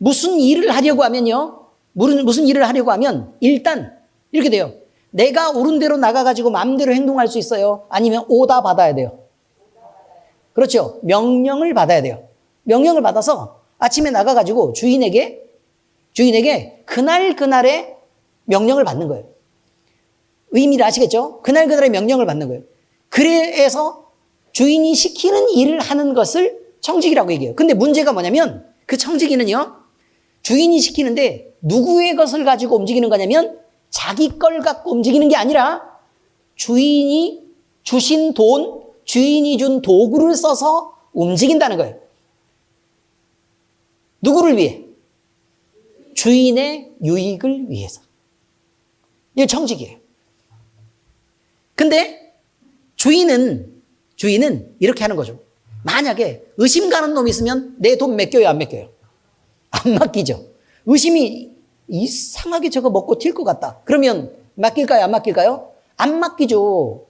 무슨 일을 하려고 하면요. 무슨 일을 하려고 하면 일단 이렇게 돼요. 내가 옳은 대로 나가가지고 마음대로 행동할 수 있어요? 아니면 오다 받아야 돼요? 그렇죠. 명령을 받아야 돼요. 명령을 받아서 아침에 나가가지고 주인에게 그날의 명령을 받는 거예요. 의미를 아시겠죠? 그날의 명령을 받는 거예요. 그래서 주인이 시키는 일을 하는 것을 청지기라고 얘기해요. 근데 문제가 뭐냐면 그 청지기는요. 주인이 시키는데 누구의 것을 가지고 움직이는 거냐면 자기 걸 갖고 움직이는 게 아니라 주인이 주신 돈, 주인이 준 도구를 써서 움직인다는 거예요. 누구를 위해? 주인의 유익을 위해서. 이게 청지기예요. 근데 주인은 주의는 이렇게 하는 거죠. 만약에 의심 가는 놈이 있으면 내 돈 맡겨요, 안 맡겨요? 안 맡기죠. 의심이 이상하게 저거 먹고 튈 것 같다. 그러면 맡길까요, 안 맡길까요? 안 맡기죠.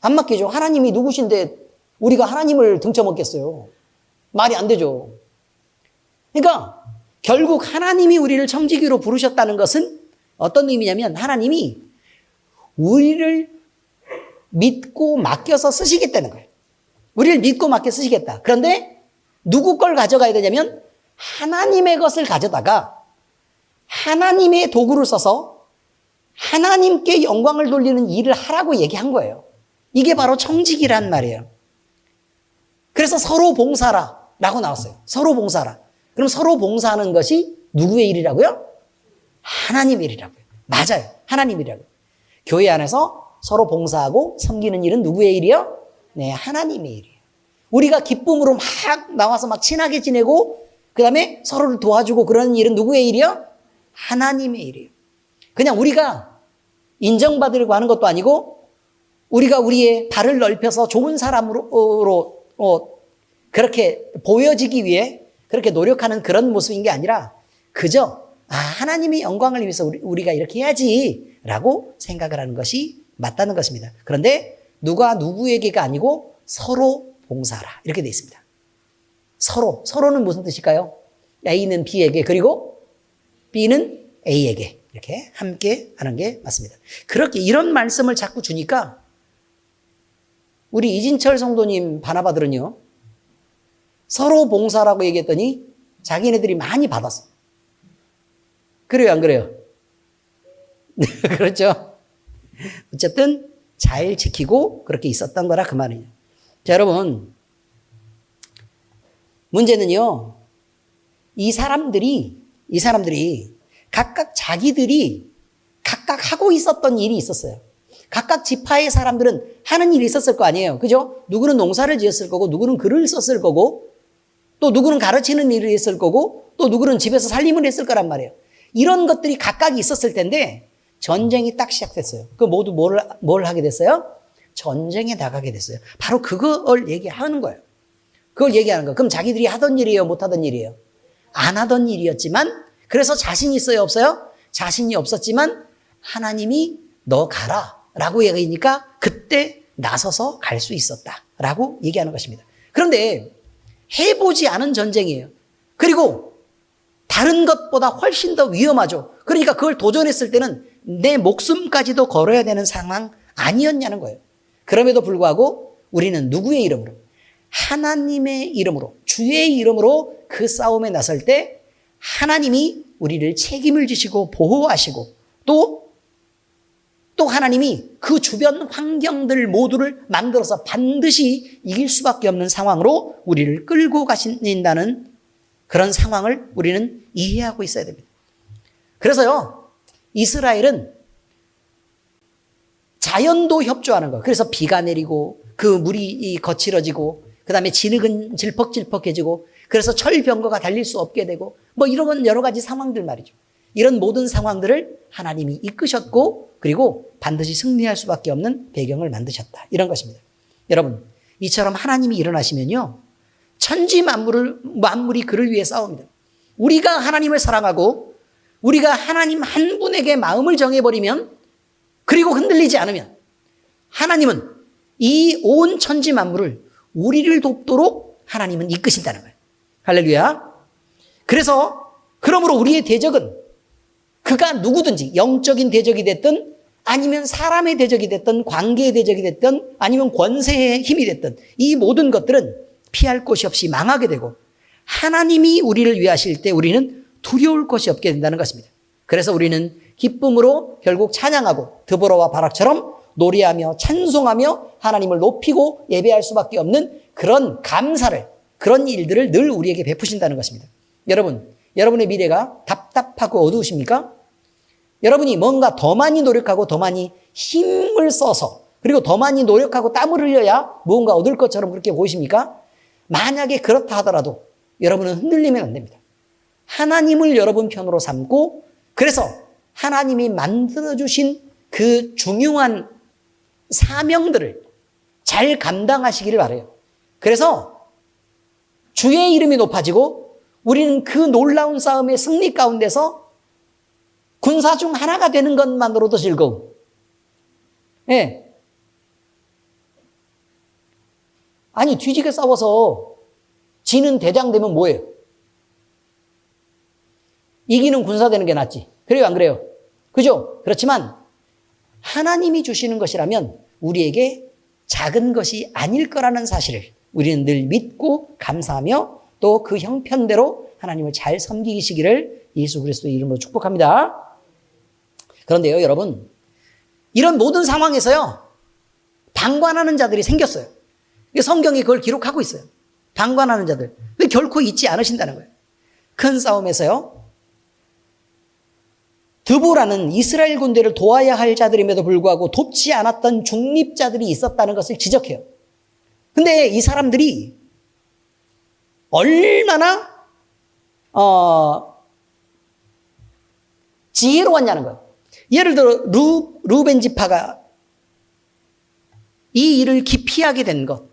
안 맡기죠. 하나님이 누구신데 우리가 하나님을 등쳐먹겠어요. 말이 안 되죠. 그러니까 결국 하나님이 우리를 청지기로 부르셨다는 것은 어떤 의미냐면 하나님이 우리를 믿고 맡겨서 쓰시겠다는 거예요. 우리를 믿고 맡겨 쓰시겠다. 그런데 누구 걸 가져가야 되냐면 하나님의 것을 가져다가 하나님의 도구를 써서 하나님께 영광을 돌리는 일을 하라고 얘기한 거예요. 이게 바로 청지기란 말이에요. 그래서 서로 봉사라라고 나왔어요. 서로 봉사라. 그럼 서로 봉사하는 것이 누구의 일이라고요? 하나님의 일이라고요. 맞아요. 하나님 일이라고요. 교회 안에서 서로 봉사하고 섬기는 일은 누구의 일이요? 네, 하나님의 일이에요. 우리가 기쁨으로 막 나와서 막 친하게 지내고 그 다음에 서로를 도와주고 그런 일은 누구의 일이요? 하나님의 일이에요. 그냥 우리가 인정받으려고 하는 것도 아니고 우리가 우리의 발을 넓혀서 좋은 사람으로 그렇게 보여지기 위해 그렇게 노력하는 그런 모습인 게 아니라 그저 하나님의 영광을 위해서 우리가 이렇게 해야지라고 생각을 하는 것이 맞다는 것입니다. 그런데 누가 누구에게가 아니고 서로 봉사하라 이렇게 되어 있습니다. 서로는 무슨 뜻일까요? A는 B에게 그리고 B는 A에게 이렇게 함께 하는 게 맞습니다. 그렇게 이런 말씀을 자꾸 주니까 우리 이진철 성도님 바나바들은요 서로 봉사라고 얘기했더니 자기네들이 많이 받았어. 그래요, 안 그래요? 그렇죠. 어쨌든 잘 지키고 그렇게 있었던 거라 그 말이에요. 자, 여러분 문제는요 이 사람들이 각각 자기들이 각각 하고 있었던 일이 있었어요. 각각 지파의 사람들은 하는 일이 있었을 거 아니에요. 그죠? 누구는 농사를 지었을 거고 누구는 글을 썼을 거고 또 누구는 가르치는 일을 했을 거고 또 누구는 집에서 살림을 했을 거란 말이에요. 이런 것들이 각각 있었을 텐데 전쟁이 딱 시작됐어요. 그 모두 뭘 하게 됐어요? 전쟁에 나가게 됐어요. 바로 그걸 얘기하는 거예요. 그걸 얘기하는 거예요. 그럼 자기들이 하던 일이에요? 못 하던 일이에요? 안 하던 일이었지만 그래서 자신이 있어요? 없어요? 자신이 없었지만 하나님이 너 가라 라고 얘기하니까 그때 나서서 갈 수 있었다 라고 얘기하는 것입니다. 그런데 해보지 않은 전쟁이에요. 그리고 다른 것보다 훨씬 더 위험하죠. 그러니까 그걸 도전했을 때는 내 목숨까지도 걸어야 되는 상황 아니었냐는 거예요. 그럼에도 불구하고 우리는 누구의 이름으로? 하나님의 이름으로, 주의 이름으로 그 싸움에 나설 때 하나님이 우리를 책임을 지시고 보호하시고 또 하나님이 그 주변 환경들 모두를 만들어서 반드시 이길 수밖에 없는 상황으로 우리를 끌고 가신다는 그런 상황을 우리는 이해하고 있어야 됩니다. 그래서요, 이스라엘은 자연도 협조하는 거. 그래서 비가 내리고 그 물이 거칠어지고 그 다음에 진흙은 질퍽질퍽해지고 그래서 철병거가 달릴 수 없게 되고 뭐 이런 여러 가지 상황들 말이죠. 이런 모든 상황들을 하나님이 이끄셨고 그리고 반드시 승리할 수밖에 없는 배경을 만드셨다. 이런 것입니다. 여러분, 이처럼 하나님이 일어나시면요. 천지 만물이 그를 위해 싸웁니다. 우리가 하나님을 사랑하고 우리가 하나님 한 분에게 마음을 정해버리면 그리고 흔들리지 않으면 하나님은 이 온 천지 만물을 우리를 돕도록 하나님은 이끄신다는 거예요. 할렐루야. 그래서 그러므로 우리의 대적은 그가 누구든지 영적인 대적이 됐든 아니면 사람의 대적이 됐든 관계의 대적이 됐든 아니면 권세의 힘이 됐든 이 모든 것들은 피할 곳이 없이 망하게 되고 하나님이 우리를 위하실 때 우리는 두려울 것이 없게 된다는 것입니다. 그래서 우리는 기쁨으로 결국 찬양하고 드보라와 바락처럼 노래하며 찬송하며 하나님을 높이고 예배할 수밖에 없는 그런 감사를 그런 일들을 늘 우리에게 베푸신다는 것입니다. 여러분, 여러분의 미래가 답답하고 어두우십니까? 여러분이 뭔가 더 많이 노력하고 더 많이 힘을 써서 그리고 더 많이 노력하고 땀을 흘려야 무언가 얻을 것처럼 그렇게 보이십니까? 만약에 그렇다 하더라도 여러분은 흔들리면 안 됩니다. 하나님을 여러분 편으로 삼고 그래서 하나님이 만들어주신 그 중요한 사명들을 잘 감당하시기를 바라요. 그래서 주의 이름이 높아지고 우리는 그 놀라운 싸움의 승리 가운데서 군사 중 하나가 되는 것만으로도 즐거움. 예. 아니, 뒤지게 싸워서 지는 대장 되면 뭐예요? 이기는 군사 되는 게 낫지. 그래요, 안 그래요? 그죠? 그렇지만 하나님이 주시는 것이라면 우리에게 작은 것이 아닐 거라는 사실을 우리는 늘 믿고 감사하며 또 그 형편대로 하나님을 잘 섬기시기를 예수 그리스도의 이름으로 축복합니다. 그런데요, 여러분, 이런 모든 상황에서요, 방관하는 자들이 생겼어요. 성경이 그걸 기록하고 있어요. 방관하는 자들. 결코 잊지 않으신다는 거예요. 큰 싸움에서요, 드보라는 이스라엘 군대를 도와야 할 자들임에도 불구하고 돕지 않았던 중립자들이 있었다는 것을 지적해요. 근데 이 사람들이 얼마나 지혜로웠냐는 거예요. 예를 들어 루벤 지파가 이 일을 기피하게 된 것,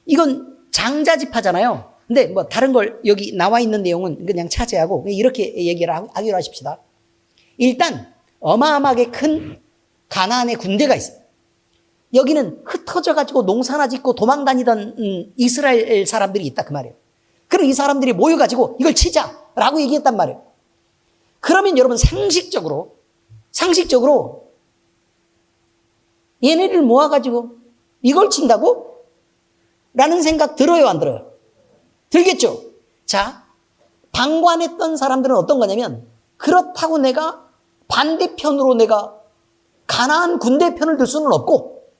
이건 장자 지파잖아요. 근데 뭐 다른 걸 여기 나와 있는 내용은 그냥 차지하고 이렇게 얘기를 하기로 하십시다. 일단 어마어마하게 큰 가나안의 군대가 있어요. 여기는 흩어져 가지고 농사나 짓고 도망 다니던 이스라엘 사람들이 있다 그 말이에요. 그럼 이 사람들이 모여 가지고 이걸 치자라고 얘기했단 말이에요. 그러면 여러분 상식적으로 얘네를 모아 가지고 이걸 친다고? 라는 생각 들어요, 안 들어요? 들겠죠? 자, 방관했던 사람들은 어떤 거냐면 그렇다고 내가 반대편으로 내가 가나안 군대 편을 들 수는 없고,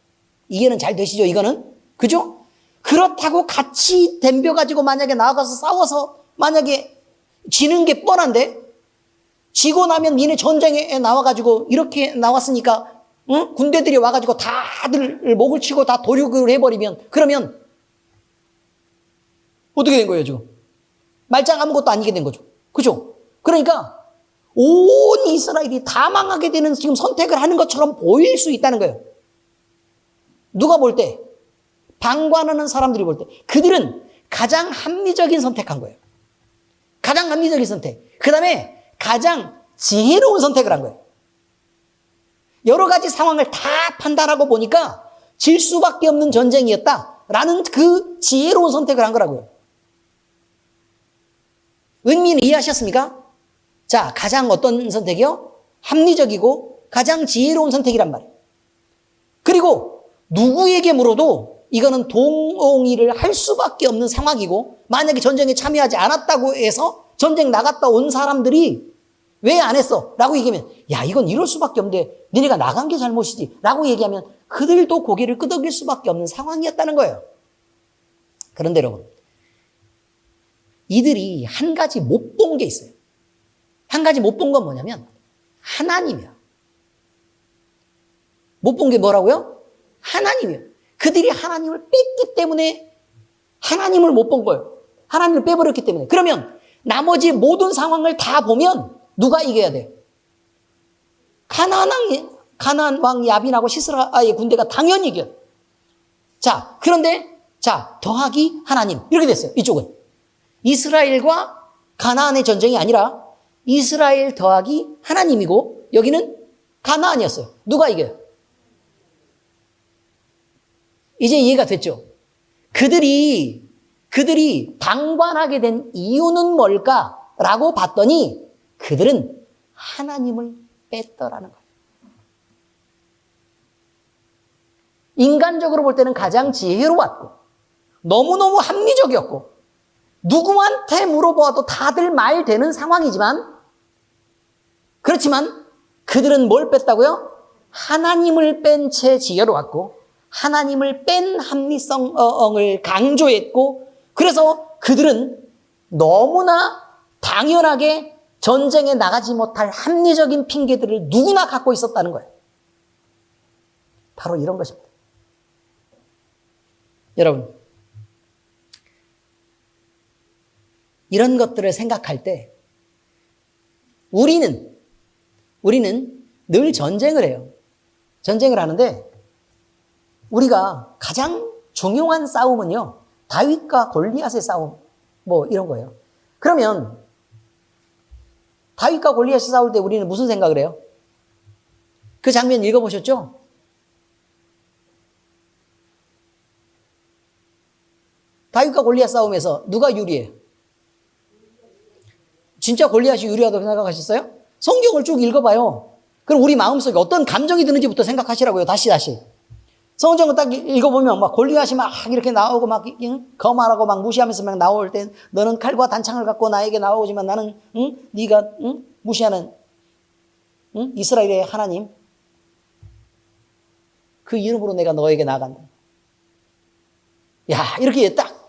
이해는 잘 되시죠, 이거는? 그죠? 그렇다고 같이 덤벼가지고 만약에 나가서 싸워서 만약에 지는 게 뻔한데, 지고 나면 니네 전쟁에 나와가지고 이렇게 나왔으니까, 응? 군대들이 와가지고 다들 목을 치고 다 도륙을 해버리면, 그러면 어떻게 된 거예요, 지금? 말짱 아무것도 아니게 된 거죠. 그죠? 그러니까 온 이스라엘이 다 망하게 되는 지금 선택을 하는 것처럼 보일 수 있다는 거예요. 누가 볼 때? 방관하는 사람들이 볼 때. 그들은 가장 합리적인 선택한 거예요. 가장 합리적인 선택. 그 다음에 가장 지혜로운 선택을 한 거예요. 여러 가지 상황을 다 판단하고 보니까 질 수밖에 없는 전쟁이었다라는 그 지혜로운 선택을 한 거라고요. 의미는 이해하셨습니까? 자, 가장 어떤 선택이요? 합리적이고 가장 지혜로운 선택이란 말이에요. 그리고 누구에게 물어도 이거는 동의를 할 수밖에 없는 상황이고, 만약에 전쟁에 참여하지 않았다고 해서 전쟁 나갔다 온 사람들이 왜 안 했어? 라고 얘기하면, 야, 이건 이럴 수밖에 없는데 너네가 나간 게 잘못이지 라고 얘기하면 그들도 고개를 끄덕일 수밖에 없는 상황이었다는 거예요. 그런데 여러분, 이들이 한 가지 못 본 게 있어요. 한 가지 못 본 건 뭐냐면 하나님이야. 못 본 게 뭐라고요? 하나님이에요. 그들이 하나님을 뺐기 때문에 하나님을 못 본 거예요. 하나님을 빼버렸기 때문에. 그러면 나머지 모든 상황을 다 보면 누가 이겨야 돼요? 가나안 왕 야빈하고 시스라의 군대가 당연히 이겨요. 자, 그런데 자, 더하기 하나님 이렇게 됐어요. 이쪽은 이스라엘과 가나안의 전쟁이 아니라 이스라엘 더하기 하나님이고, 여기는 가나안이었어요. 누가 이겨요? 이제 이해가 됐죠? 그들이 방관하게 된 이유는 뭘까라고 봤더니 그들은 하나님을 뺐더라는 거예요. 인간적으로 볼 때는 가장 지혜로웠고 너무너무 합리적이었고 누구한테 물어보아도 다들 말 되는 상황이지만, 그렇지만 그들은 뭘 뺐다고요? 하나님을 뺀 채 지혜로웠고 하나님을 뺀 합리성을 강조했고, 그래서 그들은 너무나 당연하게 전쟁에 나가지 못할 합리적인 핑계들을 누구나 갖고 있었다는 거예요. 바로 이런 것입니다. 여러분, 이런 것들을 생각할 때 우리는 늘 전쟁을 해요. 전쟁을 하는데 우리가 가장 중요한 싸움은요, 다윗과 골리앗의 싸움, 뭐 이런 거예요. 그러면 다윗과 골리앗이 싸울 때 우리는 무슨 생각을 해요? 그 장면 읽어보셨죠? 다윗과 골리앗 싸움에서 누가 유리해요? 진짜 골리앗이 유리하다고 생각하셨어요? 성경을 쭉 읽어봐요. 그럼 우리 마음속에 어떤 감정이 드는지부터 생각하시라고요. 다시. 성경을 딱 읽어보면 막 골리앗이 막 이렇게 나오고 막 거만하고 막 무시하면서 막 나올 땐 너는 칼과 단창을 갖고 나에게 나오지만 나는 네가 무시하는 이스라엘의 하나님 그 이름으로 내가 너에게 나아간다. 야, 이렇게 딱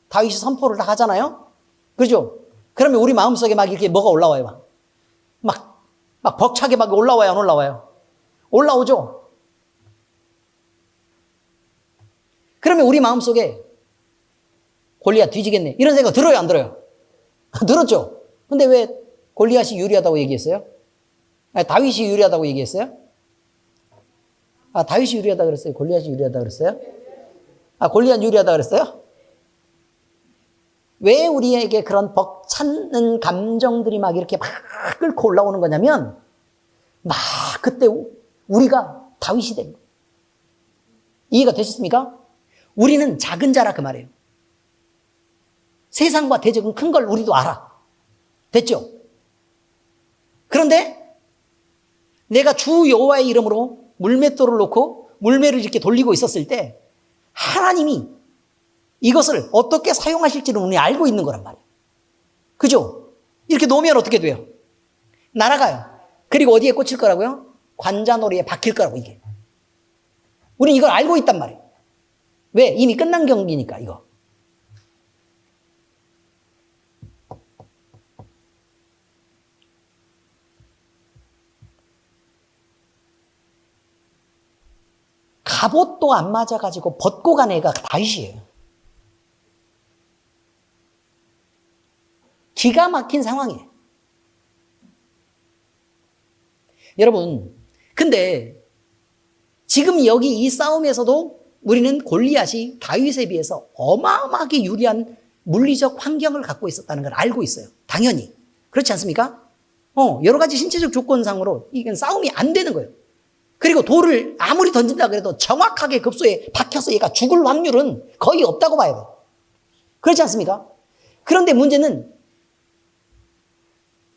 다윗이 선포를 딱 하잖아요. 그렇죠? 그러면 우리 마음속에 막 이렇게 뭐가 올라와요. 막 벅차게 막 올라와요, 안 올라와요? 올라오죠? 그러면 우리 마음속에 골리앗 뒤지겠네. 이런 생각 들어요, 안 들어요? 들었죠? 근데 왜 골리앗이 유리하다고 얘기했어요? 아니, 다윗이 유리하다고 얘기했어요? 아, 다윗이 유리하다 그랬어요? 골리앗이 유리하다 그랬어요? 아, 골리앗 유리하다 그랬어요? 왜 우리에게 그런 벅차는 감정들이 막 이렇게 막 끓고 올라오는 거냐면, 막 그때 우리가 다윗이 된 거예요. 이해가 되셨습니까? 우리는 작은 자라 그 말이에요. 세상과 대적은 큰 걸 우리도 알아. 됐죠? 그런데 내가 주 여호와의 이름으로 물맷돌을 놓고 물매를 이렇게 돌리고 있었을 때 하나님이 이것을 어떻게 사용하실지를 우리 알고 있는 거란 말이에요. 그죠? 이렇게 놓으면 어떻게 돼요? 날아가요. 그리고 어디에 꽂힐 거라고요? 관자놀이에 박힐 거라고, 이게. 우리는 이걸 알고 있단 말이에요. 왜? 이미 끝난 경기니까, 이거. 갑옷도 안 맞아가지고 벗고 간 애가 다윗이에요. 기가 막힌 상황이에요. 여러분, 근데 지금 여기 이 싸움에서도 우리는 골리앗이 다윗에 비해서 어마어마하게 유리한 물리적 환경을 갖고 있었다는 걸 알고 있어요. 당연히. 그렇지 않습니까? 여러 가지 신체적 조건상으로 이건 싸움이 안 되는 거예요. 그리고 돌을 아무리 던진다 그래도 정확하게 급소에 박혀서 얘가 죽을 확률은 거의 없다고 봐야 돼요. 그렇지 않습니까? 그런데 문제는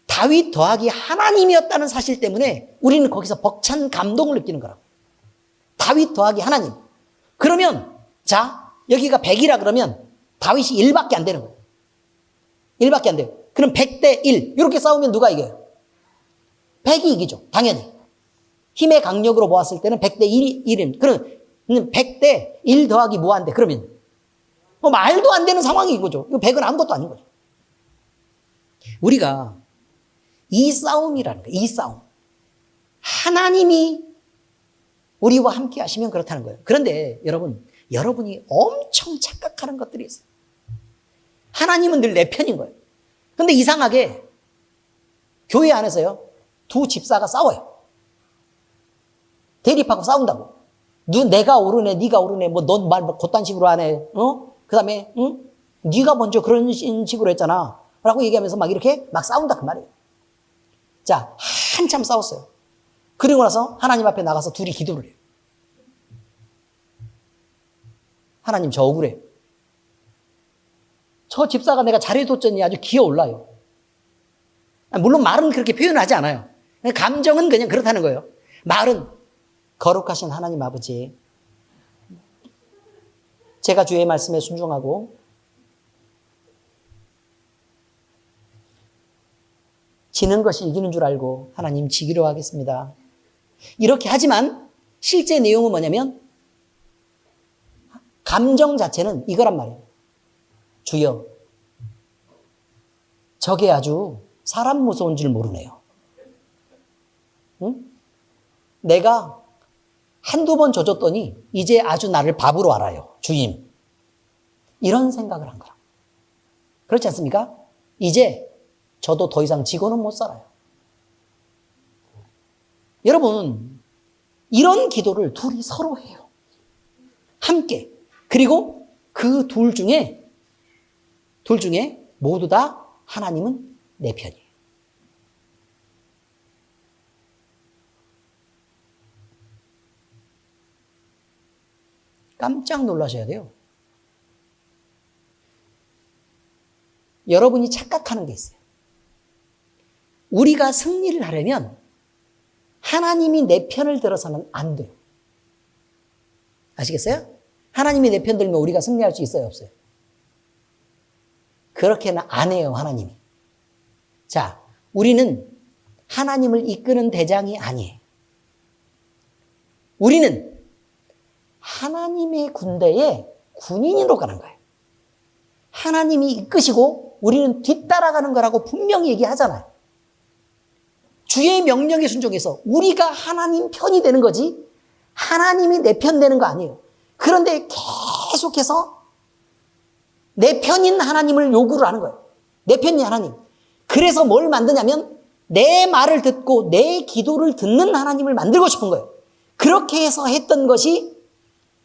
다윗 더하기 하나님이었다는 사실 때문에 우리는 거기서 벅찬 감동을 느끼는 거라고. 다윗 더하기 하나님. 그러면 자, 여기가 100이라 그러면 다윗이 1밖에 안 되는 거예요. 1밖에 안 돼요. 그럼 100대 1 이렇게 싸우면 누가 이겨요? 100이 이기죠. 당연히. 힘의 강력으로 보았을 때는 100대 1인. 그럼 100대 1 더하기 무한대. 그러면 말도 안 되는 상황이 이거죠. 이거 100은 아무것도 아닌 거죠. 우리가 이 싸움이라는 거예요. 이 싸움. 하나님이 우리와 함께 하시면 그렇다는 거예요. 그런데 여러분이 엄청 착각하는 것들이 있어요. 하나님은 늘 내 편인 거예요. 그런데 이상하게 교회 안에서요, 두 집사가 싸워요. 대립하고 싸운다고. 내가 옳으네, 네가 옳으네, 넌 말 그딴 식으로 하네, 그 다음에, 네가 먼저 그런 식으로 했잖아. 라고 얘기하면서 막 이렇게 막 싸운다, 그 말이에요. 자, 한참 싸웠어요. 그리고 나서 하나님 앞에 나가서 둘이 기도를 해요. 하나님, 저 억울해요. 저 집사가 내가 잘해줬더니 아주 기어올라요. 물론 말은 그렇게 표현하지 않아요. 감정은 그냥 그렇다는 거예요. 말은 거룩하신 하나님 아버지, 제가 주의 말씀에 순종하고 지는 것이 이기는 줄 알고 하나님 지기로 하겠습니다. 이렇게 하지만 실제 내용은 뭐냐면 감정 자체는 이거란 말이에요. 주여, 저게 아주 사람 무서운 줄 모르네요. 응? 내가 한두 번 져줬더니 이제 아주 나를 바보로 알아요. 주님. 이런 생각을 한 거야. 그렇지 않습니까? 이제 저도 더 이상 지고는 못 살아요. 여러분, 이런 기도를 둘이 서로 해요. 함께. 그리고 그 둘 중에 모두 다 하나님은 내 편이에요. 깜짝 놀라셔야 돼요. 여러분이 착각하는 게 있어요. 우리가 승리를 하려면 하나님이 내 편을 들어서는 안 돼요. 아시겠어요? 하나님이 내 편 들면 우리가 승리할 수 있어요, 없어요? 그렇게는 안 해요, 하나님이. 자, 우리는 하나님을 이끄는 대장이 아니에요. 우리는 하나님의 군대에 군인으로 가는 거예요. 하나님이 이끄시고 우리는 뒤따라가는 거라고 분명히 얘기하잖아요. 주의 명령에 순종해서 우리가 하나님 편이 되는 거지 하나님이 내 편 되는 거 아니에요. 그런데 계속해서 내 편인 하나님을 요구를 하는 거예요. 내 편인 하나님. 그래서 뭘 만드냐면 내 말을 듣고 내 기도를 듣는 하나님을 만들고 싶은 거예요. 그렇게 해서 했던 것이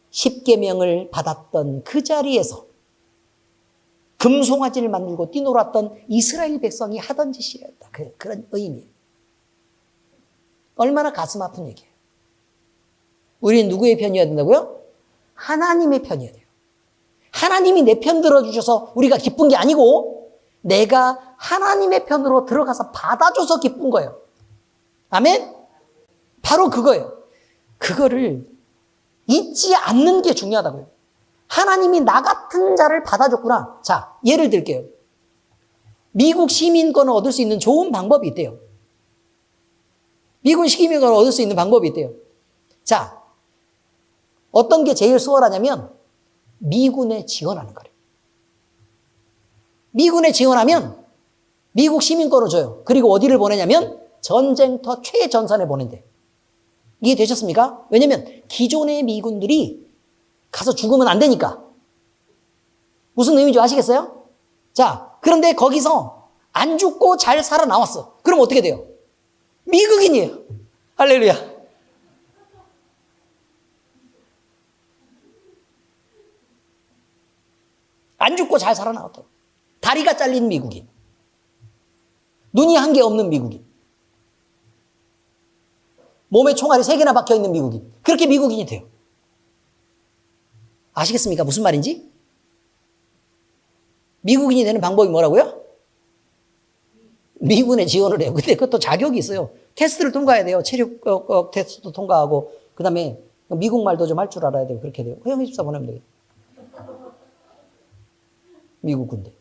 십계명을 받았던 그 자리에서 금송아지를 만들고 뛰놀았던 이스라엘 백성이 하던 짓이었다. 그런 의미예요. 얼마나 가슴 아픈 얘기예요. 우리는 누구의 편이어야 된다고요? 하나님의 편이어야 돼요. 하나님이 내 편 들어주셔서 우리가 기쁜 게 아니고 내가 하나님의 편으로 들어가서 받아줘서 기쁜 거예요. 아멘? 바로 그거예요. 그거를 잊지 않는 게 중요하다고요. 하나님이 나 같은 자를 받아줬구나. 자, 예를 들게요. 미국 시민권을 얻을 수 있는 좋은 방법이 있대요. 미국 시민권을 얻을 수 있는 방법이 있대요. 자, 어떤 게 제일 수월하냐면 미군에 지원하는 거래요. 미군에 지원하면 미국 시민권을 줘요. 그리고 어디를 보내냐면 전쟁터 최전선에 보낸대. 이해되셨습니까? 왜냐면 기존의 미군들이 가서 죽으면 안 되니까. 무슨 의미인지 아시겠어요? 자, 그런데 거기서 안 죽고 잘 살아나왔어. 그럼 어떻게 돼요? 미국인이에요. 할렐루야. 안 죽고 잘 살아나왔다. 다리가 잘린 미국인. 눈이 한 개 없는 미국인. 몸에 총알이 3개나 박혀있는 미국인. 그렇게 미국인이 돼요. 아시겠습니까? 무슨 말인지? 미국인이 되는 방법이 뭐라고요? 미군에 지원을 해요. 근데 그것도 자격이 있어요. 테스트를 통과해야 돼요. 체력 테스트도 통과하고 그 다음에 미국 말도 좀 할 줄 알아야 돼요. 그렇게 돼요. 허영24 보내면 돼요. 미국 군대.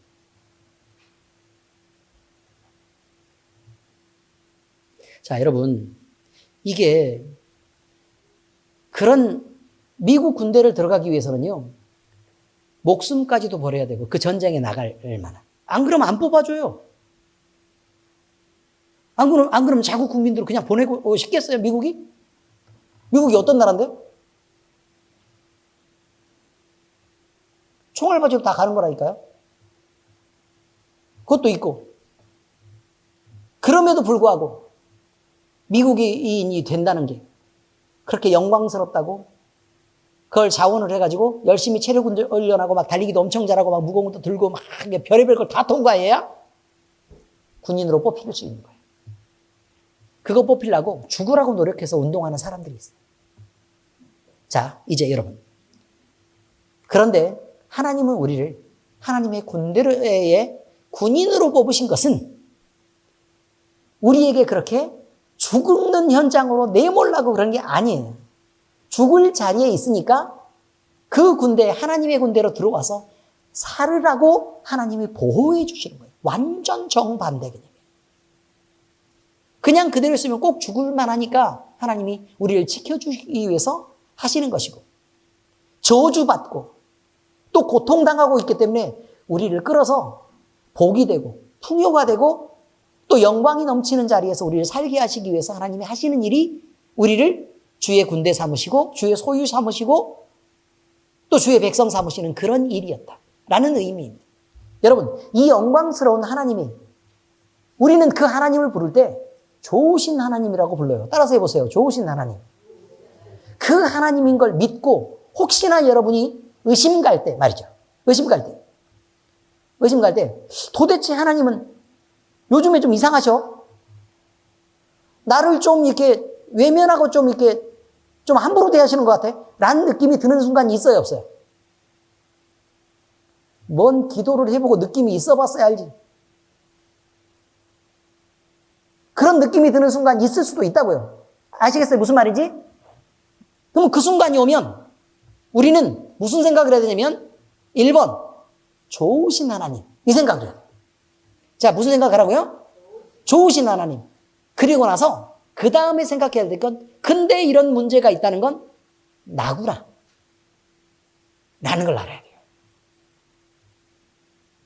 자, 여러분, 이게 그런 미국 군대를 들어가기 위해서는요, 목숨까지도 버려야 되고 그 전쟁에 나갈 만한. 안 그러면 안 뽑아줘요. 안 그러면 자국 국민들을 그냥 보내고 싶겠어요, 미국이? 미국이 어떤 나라인데요? 총알 가지고 다 가는 거라니까요. 그것도 있고. 그럼에도 불구하고 미국인이 된다는 게 그렇게 영광스럽다고 그걸 자원을 해가지고 열심히 체력 훈련하고 막 달리기도 엄청 잘하고 막 무거운 것도 들고 막 별의별 걸 다 통과해야 군인으로 뽑힐 수 있는 거예요. 그거 뽑히려고 죽으라고 노력해서 운동하는 사람들이 있어요. 자, 이제 여러분. 그런데 하나님은 우리를 하나님의 군대의 군인으로 뽑으신 것은 우리에게 그렇게 죽는 현장으로 내몰라고 그런 게 아니에요. 죽을 자리에 있으니까 그 군대, 하나님의 군대로 들어와서 살으라고 하나님이 보호해 주시는 거예요. 완전 정반대 개념이에요. 그냥 그대로 있으면 꼭 죽을 만하니까 하나님이 우리를 지켜주기 위해서 하시는 것이고, 저주받고 또 고통당하고 있기 때문에 우리를 끌어서 복이 되고 풍요가 되고 또 영광이 넘치는 자리에서 우리를 살게 하시기 위해서 하나님이 하시는 일이 우리를 주의 군대 삼으시고 주의 소유 삼으시고 또 주의 백성 삼으시는 그런 일이었다라는 의미입니다. 여러분, 이 영광스러운 하나님이, 우리는 그 하나님을 부를 때 좋으신 하나님이라고 불러요. 따라서 해보세요. 좋으신 하나님. 그 하나님인 걸 믿고 혹시나 여러분이 의심 갈 때 말이죠. 의심 갈 때 도대체 하나님은 요즘에 좀 이상하셔? 나를 좀 이렇게 외면하고 좀 이렇게 좀 함부로 대하시는 것 같아? 라는 느낌이 드는 순간이 있어요, 없어요? 뭔 기도를 해보고 느낌이 있어 봤어야 알지. 그런 느낌이 드는 순간 있을 수도 있다고요. 아시겠어요? 무슨 말인지? 그럼 그 순간이 오면 우리는 무슨 생각을 해야 되냐면 1번, 좋으신 하나님. 이 생각을 해야 돼요. 자, 무슨 생각하라고요? 좋으신 하나님. 그리고 나서 그 다음에 생각해야 될 건, 근데 이런 문제가 있다는 건 나구나 라는 걸 알아야 돼요.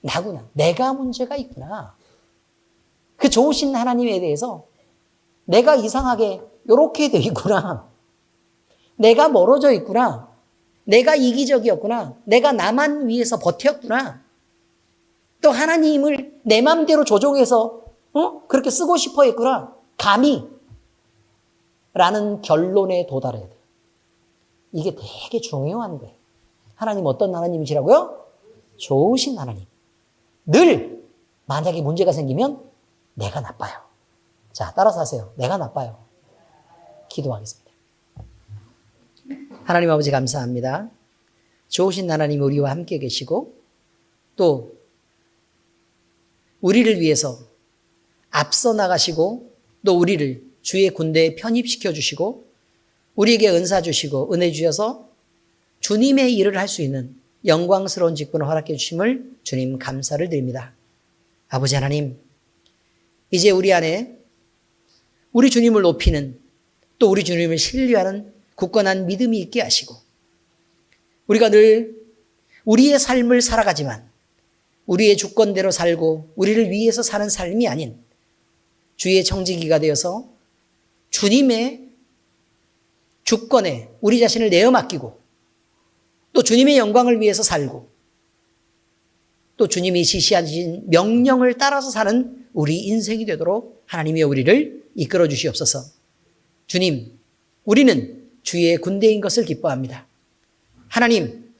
나구나. 내가 문제가 있구나. 그 좋으신 하나님에 대해서 내가 이상하게 이렇게 돼 있구나. 내가 멀어져 있구나. 내가 이기적이었구나. 내가 나만 위해서 버텼구나. 또 하나님을 내 맘대로 조종해서 그렇게 쓰고 싶어 했구나. 감히 라는 결론에 도달해야 돼요. 이게 되게 중요한 거예요. 하나님 어떤 하나님이시라고요? 좋으신 하나님. 늘 만약에 문제가 생기면 내가 나빠요. 자, 따라서 하세요. 내가 나빠요. 기도하겠습니다. 하나님 아버지 감사합니다. 좋으신 하나님 우리와 함께 계시고 또 우리를 위해서 앞서 나가시고 또 우리를 주의 군대에 편입시켜 주시고 우리에게 은사 주시고 은혜 주셔서 주님의 일을 할 수 있는 영광스러운 직분을 허락해 주심을 주님 감사를 드립니다. 아버지 하나님, 이제 우리 안에 우리 주님을 높이는 또 우리 주님을 신뢰하는 굳건한 믿음이 있게 하시고 우리가 늘 우리의 삶을 살아가지만 우리의 주권대로 살고 우리를 위해서 사는 삶이 아닌 주의 청지기가 되어서 주님의 주권에 우리 자신을 내어 맡기고 또 주님의 영광을 위해서 살고 또 주님이 지시하신 명령을 따라서 사는 우리 인생이 되도록 하나님이 우리를 이끌어 주시옵소서. 주님, 우리는 주의 군대인 것을 기뻐합니다. 하나님,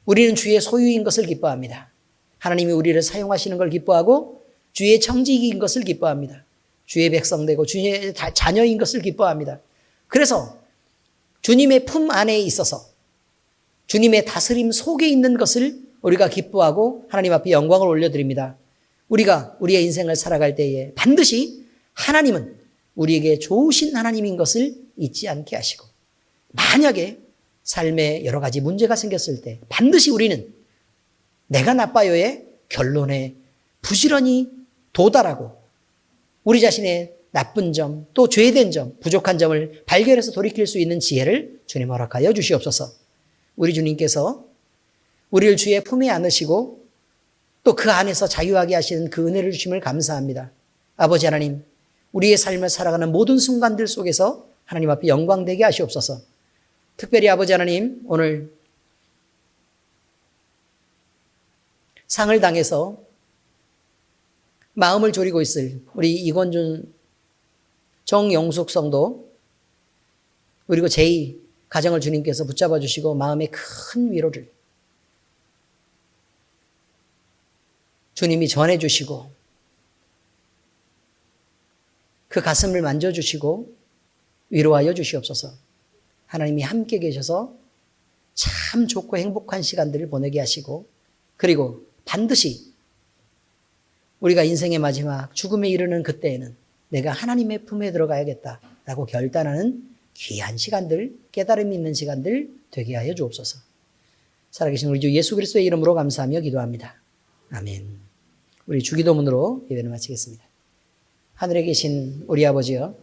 우리는 주의 소유인 것을 기뻐합니다. 하나님이 우리를 사용하시는 걸 기뻐하고 주의 청지기인 것을 기뻐합니다. 주의 백성되고 주의 자녀인 것을 기뻐합니다. 그래서 주님의 품 안에 있어서 주님의 다스림 속에 있는 것을 우리가 기뻐하고 하나님 앞에 영광을 올려드립니다. 우리가 우리의 인생을 살아갈 때에 반드시 하나님은 우리에게 좋으신 하나님인 것을 잊지 않게 하시고 만약에 삶에 여러 가지 문제가 생겼을 때 반드시 우리는 내가 나빠요의 결론에 부지런히 도달하고 우리 자신의 나쁜 점, 또 죄된 점, 부족한 점을 발견해서 돌이킬 수 있는 지혜를 주님 허락하여 주시옵소서. 우리 주님께서 우리를 주의 품에 안으시고 또 그 안에서 자유하게 하시는 그 은혜를 주심을 감사합니다. 아버지 하나님, 우리의 삶을 살아가는 모든 순간들 속에서 하나님 앞에 영광되게 하시옵소서. 특별히 아버지 하나님, 오늘 상을 당해서 마음을 졸이고 있을 우리 이건준 정영숙 성도 그리고 제2 가정을 주님께서 붙잡아 주시고 마음의 큰 위로를 주님이 전해 주시고 그 가슴을 만져주시고 위로하여 주시옵소서. 하나님이 함께 계셔서 참 좋고 행복한 시간들을 보내게 하시고 그리고 반드시 우리가 인생의 마지막 죽음에 이르는 그때에는 내가 하나님의 품에 들어가야겠다라고 결단하는 귀한 시간들, 깨달음이 있는 시간들 되게 하여 주옵소서. 살아계신 우리 주 예수 그리스도의 이름으로 감사하며 기도합니다. 아멘. 우리 주기도문으로 예배를 마치겠습니다. 하늘에 계신 우리 아버지여,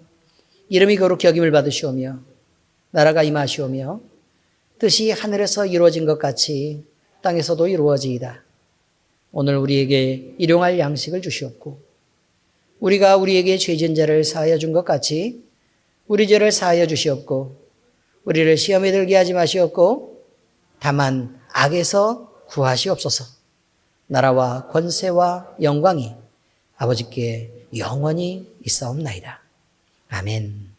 이름이 거룩히 여김을 받으시오며 나라가 임하시오며 뜻이 하늘에서 이루어진 것 같이 땅에서도 이루어지이다. 오늘 우리에게 일용할 양식을 주시옵고 우리가 우리에게 죄진 자를 사하여 준 것 같이 우리 죄를 사하여 주시옵고 우리를 시험에 들게 하지 마시옵고 다만 악에서 구하시옵소서. 나라와 권세와 영광이 아버지께 영원히 있사옵나이다. 아멘.